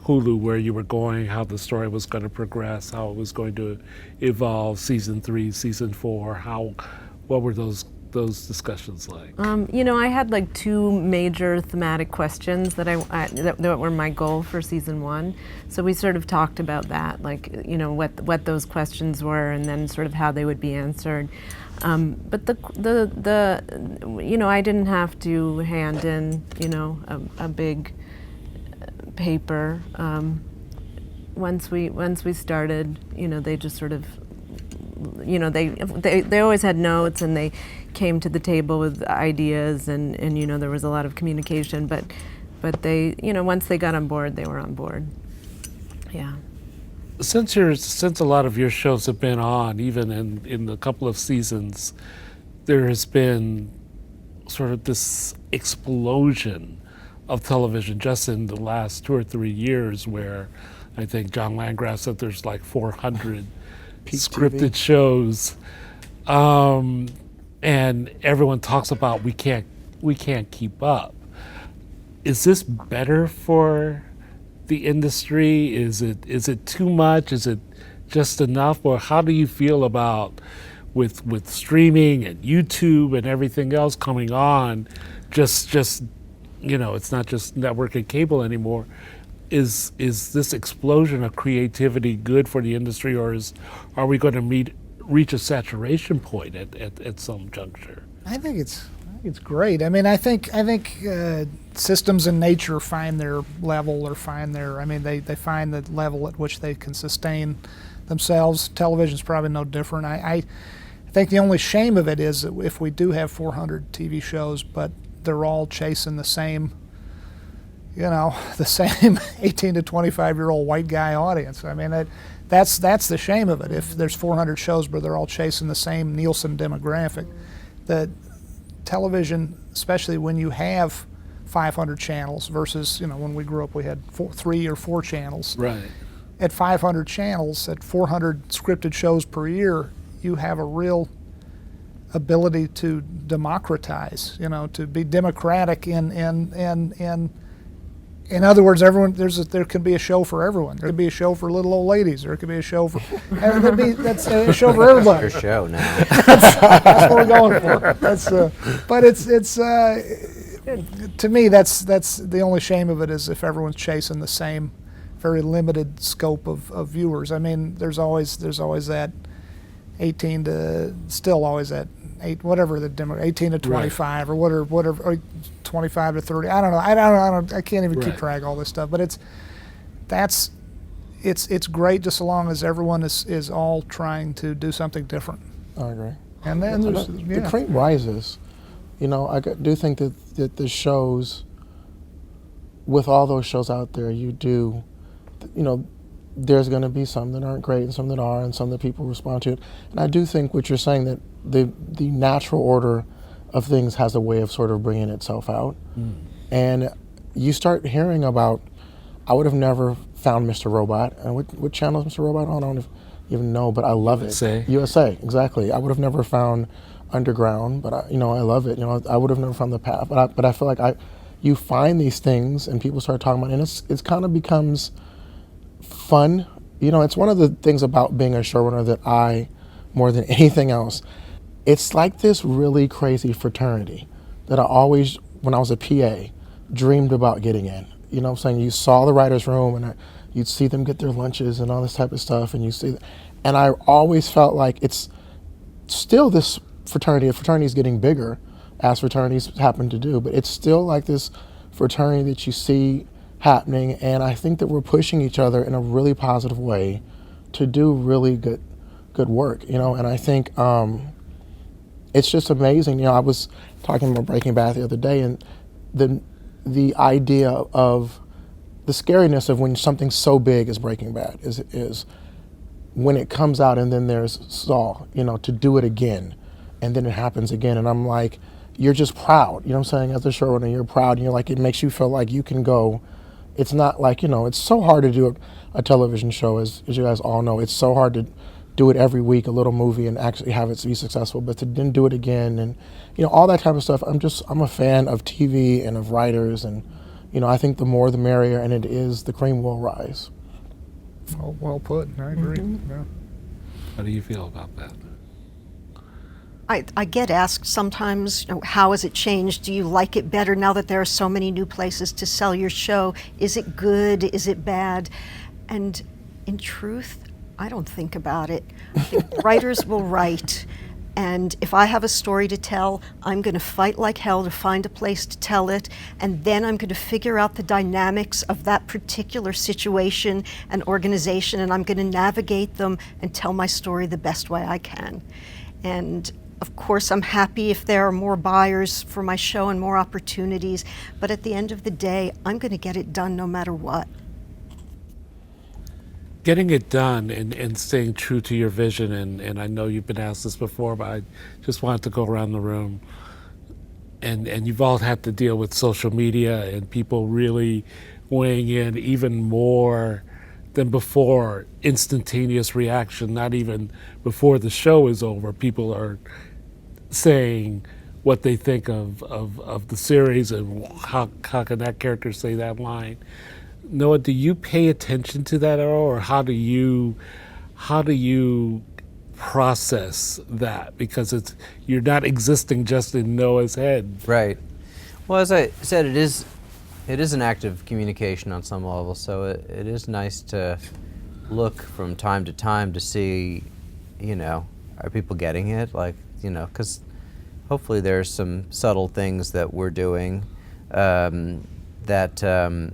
Hulu where you were going, how the story was going to progress, how it was going to evolve, season 3, season 4? What were those discussions like? I had like 2 major thematic questions that that were my goal for season 1. So we sort of talked about that, what those questions were, and then sort of how they would be answered. But I didn't have to hand in, a big paper. once we started, they just sort of, they always had notes, and they came to the table with ideas, and there was a lot of communication, but they, once they got on board, they were on board. Yeah. Since a lot of your shows have been on, even in a couple of seasons, there has been sort of this explosion of television just in the last 2 or 3 years, where I think John Landgraf said there's like 400 Peak scripted TV. shows, and everyone talks about we can't keep up. Is this better for the industry? Is it too much? Is it just enough? Or how do you feel about with streaming and YouTube and everything else coming on? Just it's not just network and cable anymore. Is this explosion of creativity good for the industry, or are we going to reach a saturation point at some juncture? I think it's great. I mean, I think systems in nature find their level, or find their. I mean, they find the level at which they can sustain themselves. Television's probably no different. I think the only shame of it is that if we do have 400 TV shows, but they're all chasing the same, the same 18 to 25-year-old white guy audience. I mean, that's the shame of it. If there's 400 shows, but they're all chasing the same Nielsen demographic, that television, especially when you have 500 channels versus, when we grew up we had 3 or 4 channels. Right. At 500 channels, at 400 scripted shows per year, you have a real ability to democratize, to be democratic in other words, everyone there can be a show for everyone. There could be a show for little old ladies. There could be a show for that's a show for everybody. Your show now. That's what we're going for. But it's to me that's the only shame of it is if everyone's chasing the same very limited scope of viewers. I mean, there's always that 18 to still always that 18 to 25 or whatever or 25 to 30. I don't know. I can't even keep track of all this stuff. But it's great just so long as everyone is all trying to do something different. I agree. And then there's The cream rises. I do think that the shows, with all those shows out there, there's going to be some that aren't great and some that are, and some that people respond to. And I do think what you're saying, that the natural order of things has a way of sort of bringing itself out. And you start hearing about, I would have never found Mr. Robot. And what channel is Mr. Robot on? I don't even know, but I love it. USA, exactly. I would have never found Underground, but I love it. I would have never found The Path, but I feel like you find these things and people start talking about it, and it's kind of becomes fun. It's one of the things about being a showrunner that I, more than anything else, it's like this really crazy fraternity that I always, when I was a PA, dreamed about getting in. You know what I'm saying? You saw the writer's room, and you'd see them get their lunches and all this type of stuff, and and I always felt like it's still this fraternity. A fraternity is getting bigger, as fraternities happen to do, but it's still like this fraternity that you see happening, and I think that we're pushing each other in a really positive way to do really good work, and I think it's just amazing. I was talking about Breaking Bad the other day, and the idea of the scariness of when something so big as Breaking Bad is when it comes out, and then there's Saul, to do it again, and then it happens again, and I'm like, you're just proud, what I'm saying, as a showrunner, you're proud, and you're like, it makes you feel like you can go. It's not like, it's so hard to do a television show, as you guys all know. It's so hard to do it every week, a little movie, and actually have it be successful, but to then do it again, and all that type of stuff. I'm a fan of TV and of writers, and I think the more the merrier, and it is, the cream will rise. Well put. I agree. Yeah. How do you feel about that? I get asked sometimes, how has it changed? Do you like it better now that there are so many new places to sell your show? Is it good? Is it bad? And in truth, I don't think about it. I think writers will write, And if I have a story to tell, I'm going to fight like hell to find a place to tell it, and then I'm going to figure out the dynamics of that particular situation and organization, and I'm going to navigate them and tell my story the best way I can. And of course, I'm happy if there are more buyers for my show and more opportunities, but at the end of the day, I'm going to get it done no matter what. Getting it done and staying true to your vision, and I know you've been asked this before, but I just wanted to go around the room. And you've all had to deal with social media and people really weighing in even more than before, instantaneous reaction, not even before the show is over. People are saying what they think of the series and how can that character say that line. Noah, do you pay attention to that at all, or how do you process that? Because you're not existing just in Noah's head. Right. Well, as I said, it is an act of communication on some level, so it is nice to look from time to time to see, are people getting it? Like, because hopefully there's some subtle things that we're doing that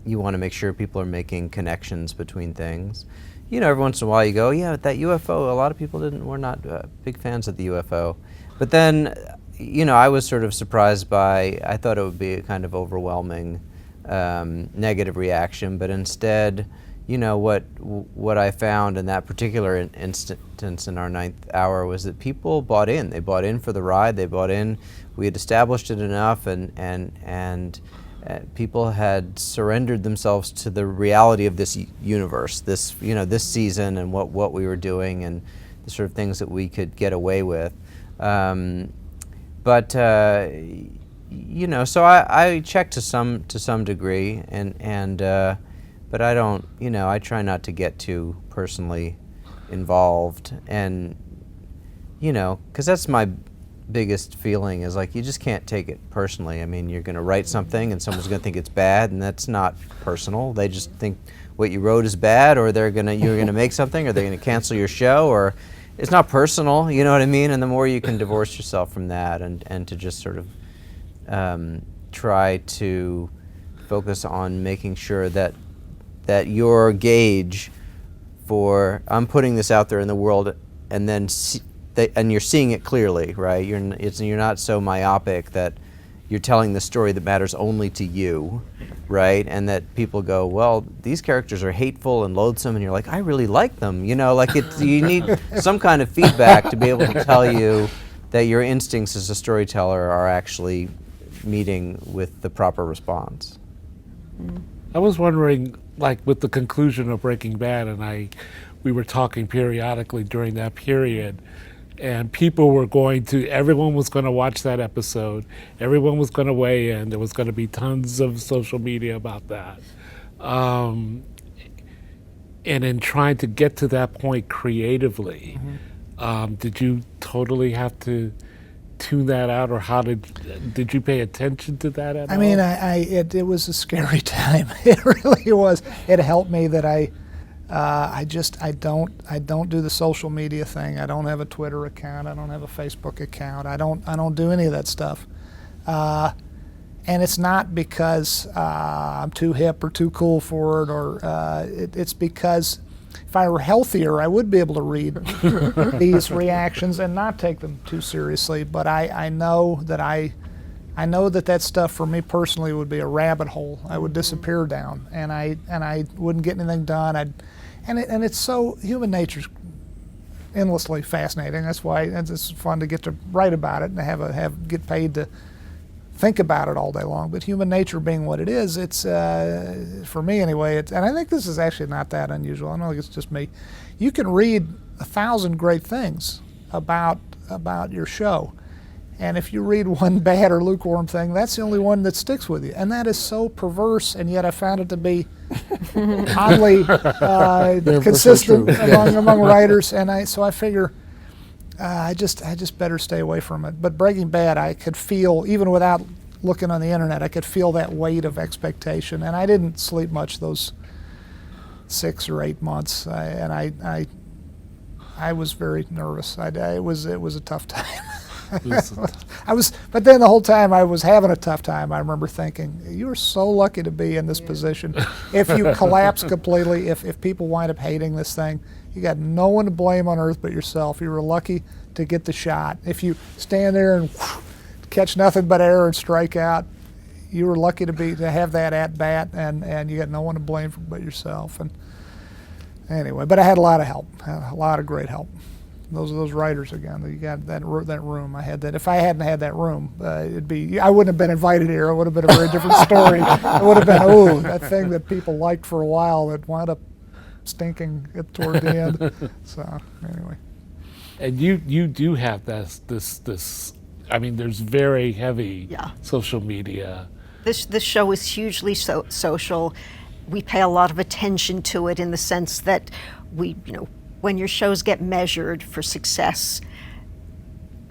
you want to make sure people are making connections between things. Every once in a while you go, yeah, that UFO, a lot of people were not big fans of the UFO. But then, I was sort of surprised I thought it would be a kind of overwhelming negative reaction, but instead, what I found in that particular instance in our 9th hour was that people bought in. They bought in for the ride, they bought in. We had established it enough, and people had surrendered themselves to the reality of this universe, this season, and what we were doing, and the sort of things that we could get away with. So I check to some degree, but I don't. I try not to get too personally involved, and because that's my biggest feeling is like you just can't take it personally. I mean, you're going to write something and someone's going to think it's bad, and that's not personal. They just think what you wrote is bad, or you're going to make something, or they're going to cancel your show, or it's not personal. You know what I mean? And the more you can divorce yourself from that, and to just sort of try to focus on making sure that your gauge for I'm putting this out there in the world, and then and you're seeing it clearly, right? You're not so myopic that you're telling the story that matters only to you, right? And that people go, well, these characters are hateful and loathsome, and you're like, I really like them. You need some kind of feedback to be able to tell you that your instincts as a storyteller are actually meeting with the proper response. I was wondering, like with the conclusion of Breaking Bad, and we were talking periodically during that period, and everyone was going to watch that episode. Everyone was going to weigh in. There was going to be tons of social media about that. And in trying to get to that point creatively, did you totally have to tune that out, or how did you pay attention to that at all? I mean, it was a scary time. It really was. It helped me that I don't do the social media thing. I don't have a Twitter account. I don't have a Facebook account. I don't do any of that stuff. And it's not because I'm too hip or too cool for it, or it's because if I were healthier, I would be able to read these reactions and not take them too seriously. But I know that stuff for me personally would be a rabbit hole. I would disappear down, and I wouldn't get anything done. And it's so, human nature's endlessly fascinating. That's why it's fun to get to write about it and get paid to think about it all day long. But human nature being what it is, it's for me anyway. And I think this is actually not that unusual. I don't think it's just me. You can read 1,000 great things about your show, and if you read one bad or lukewarm thing, that's the only one that sticks with you. And that is so perverse, and yet I found it to be oddly consistent among writers. And so I figure I just better stay away from it. But Breaking Bad, I could feel, even without looking on the internet, I could feel that weight of expectation. And I didn't sleep much those 6 or 8 months. I I was very nervous. It was a tough time. Listen, But then the whole time I was having a tough time. I remember thinking, you are so lucky to be in this position. If you collapse completely, if people wind up hating this thing, you got no one to blame on earth but yourself. You were lucky to get the shot. If you stand there and catch nothing but air and strike out, you were lucky to have that at bat, and you got no one to blame but yourself. And anyway, but I had a lot of help, a lot of great help. Those writers again. You got that room. I had that. If I hadn't had that room, I wouldn't have been invited here. It would have been a very different story. It would have been that thing that people liked for a while that wound up stinking toward the end. So anyway. and you do have this. I mean, there's very heavy social media. This show is hugely social. We pay a lot of attention to it in the sense that when your shows get measured for success,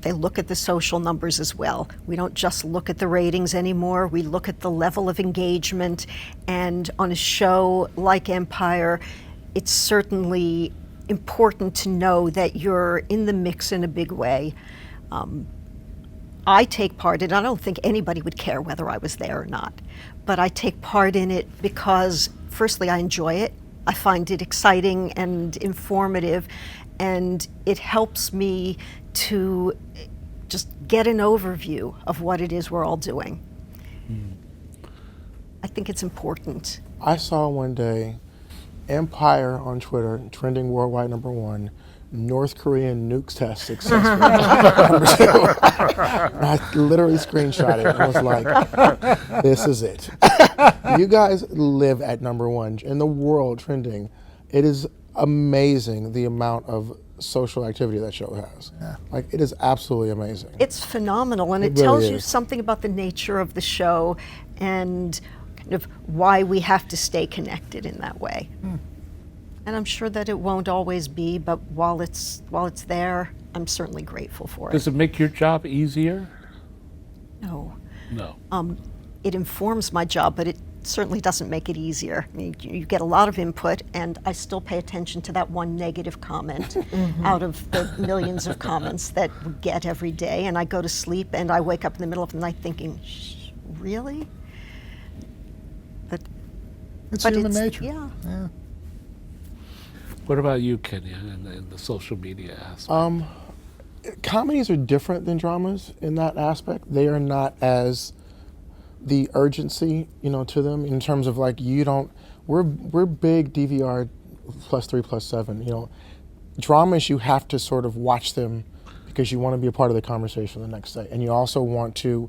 they look at the social numbers as well. We don't just look at the ratings anymore. We look at the level of engagement. And on a show like Empire, it's certainly important to know that you're in the mix in a big way. I take part in it. I don't think anybody would care whether I was there or not. But I take part in it because, firstly, I enjoy it. I find it exciting and informative, and it helps me to just get an overview of what it is we're all doing. I think it's important. I saw one day Empire on Twitter trending worldwide #1. North Korean nukes test successful. I literally screenshot it and was like, this is it. You guys live at #1 in the world trending. It is amazing the amount of social activity that show has. Yeah. Like, it is absolutely amazing. It's phenomenal, and It it really tells you is. something about the nature of the show and kind of why we have to stay connected in that way. And I'm sure that it won't always be, but while it's there, I'm certainly grateful for it. Does it make your job easier? No. No. It informs my job, but it certainly doesn't make it easier. I mean, you get a lot of input, and I still pay attention to that one negative comment out of the millions of comments that we get every day, and I go to sleep and I wake up in the middle of the night thinking, really? It's But human it's- nature. yeah. What about you, Kenya, in the social media aspect? Comedies are different than dramas in that aspect. They are not as the urgency, to them in terms of like we're big DVR +3 +7. Dramas, you have to sort of watch them because you want to be a part of the conversation the next day, and you also want to.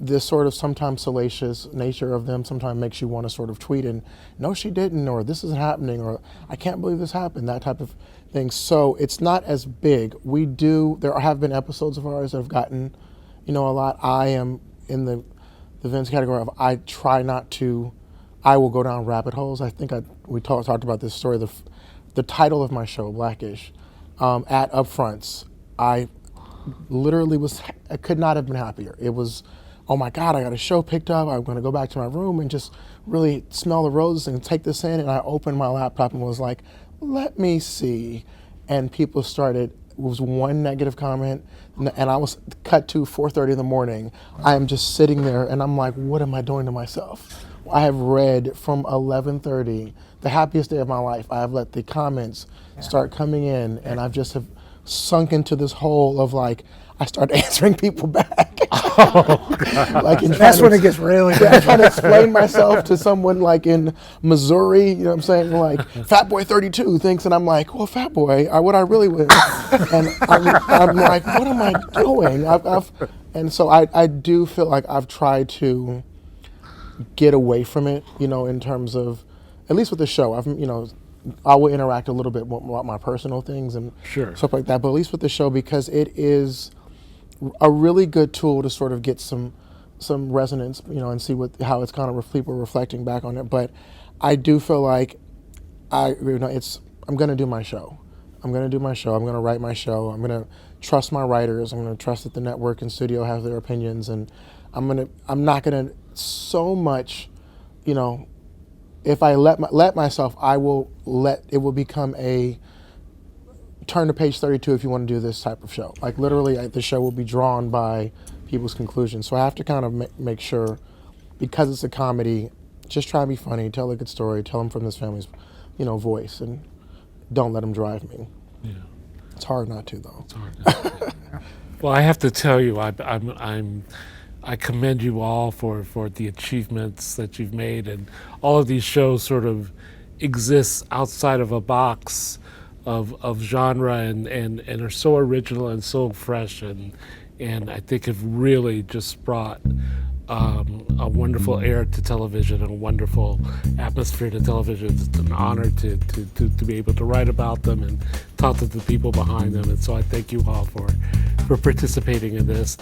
This sort of sometimes salacious nature of them sometimes makes you want to sort of tweet and, no, she didn't, or this isn't happening, or I can't believe this happened, that type of thing. So it's not as big. There have been episodes of ours that have gotten, a lot. I am in the Vince category of I try not to, I will go down rabbit holes. I think we talked about this story. The title of my show, Blackish, at Upfronts, I literally I could not have been happier. It was, oh my God, I got a show picked up. I'm going to go back to my room and just really smell the roses and take this in. And I opened my laptop and was like, let me see. And people started, it was one negative comment, and I was cut to 4:30 in the morning. I am just sitting there and I'm like, what am I doing to myself? I have read from 11:30, the happiest day of my life. I have let the comments start coming in, and I've just have sunk into this hole of like, I start answering people back. That's when it gets really I'm trying to explain myself to someone like in Missouri, you know what I'm saying? Like, Fatboy32 thinks, and I'm like, well, Fatboy, what I really was. And I'm like, what am I doing? And so I do feel like I've tried to get away from it, in terms of, at least with the show, I will interact a little bit more about my personal things and Sure. stuff like that, but at least with the show, because it is a really good tool to sort of get some resonance, and see how it's kind of people reflecting back on it. But I do feel like I'm going to do my show. I'm going to do my show. I'm going to write my show. I'm going to trust my writers. I'm going to trust that the network and studio have their opinions, and I'm not going to so much, if I let myself, it will become a turn to page 32 if you want to do this type of show. Like literally, the show will be drawn by people's conclusions. So I have to kind of make sure, because it's a comedy, just try to be funny, tell a good story, tell them from this family's, voice, and don't let them drive me. Yeah. It's hard not to, though. It's hard. Well, I have to tell you, I commend you all for the achievements that you've made, and all of these shows sort of exist outside of a box of genre and are so original and so fresh, and I think have really just brought a wonderful air to television and a wonderful atmosphere to television. It's an honor to be able to write about them and talk to the people behind them, and so I thank you all for participating in this.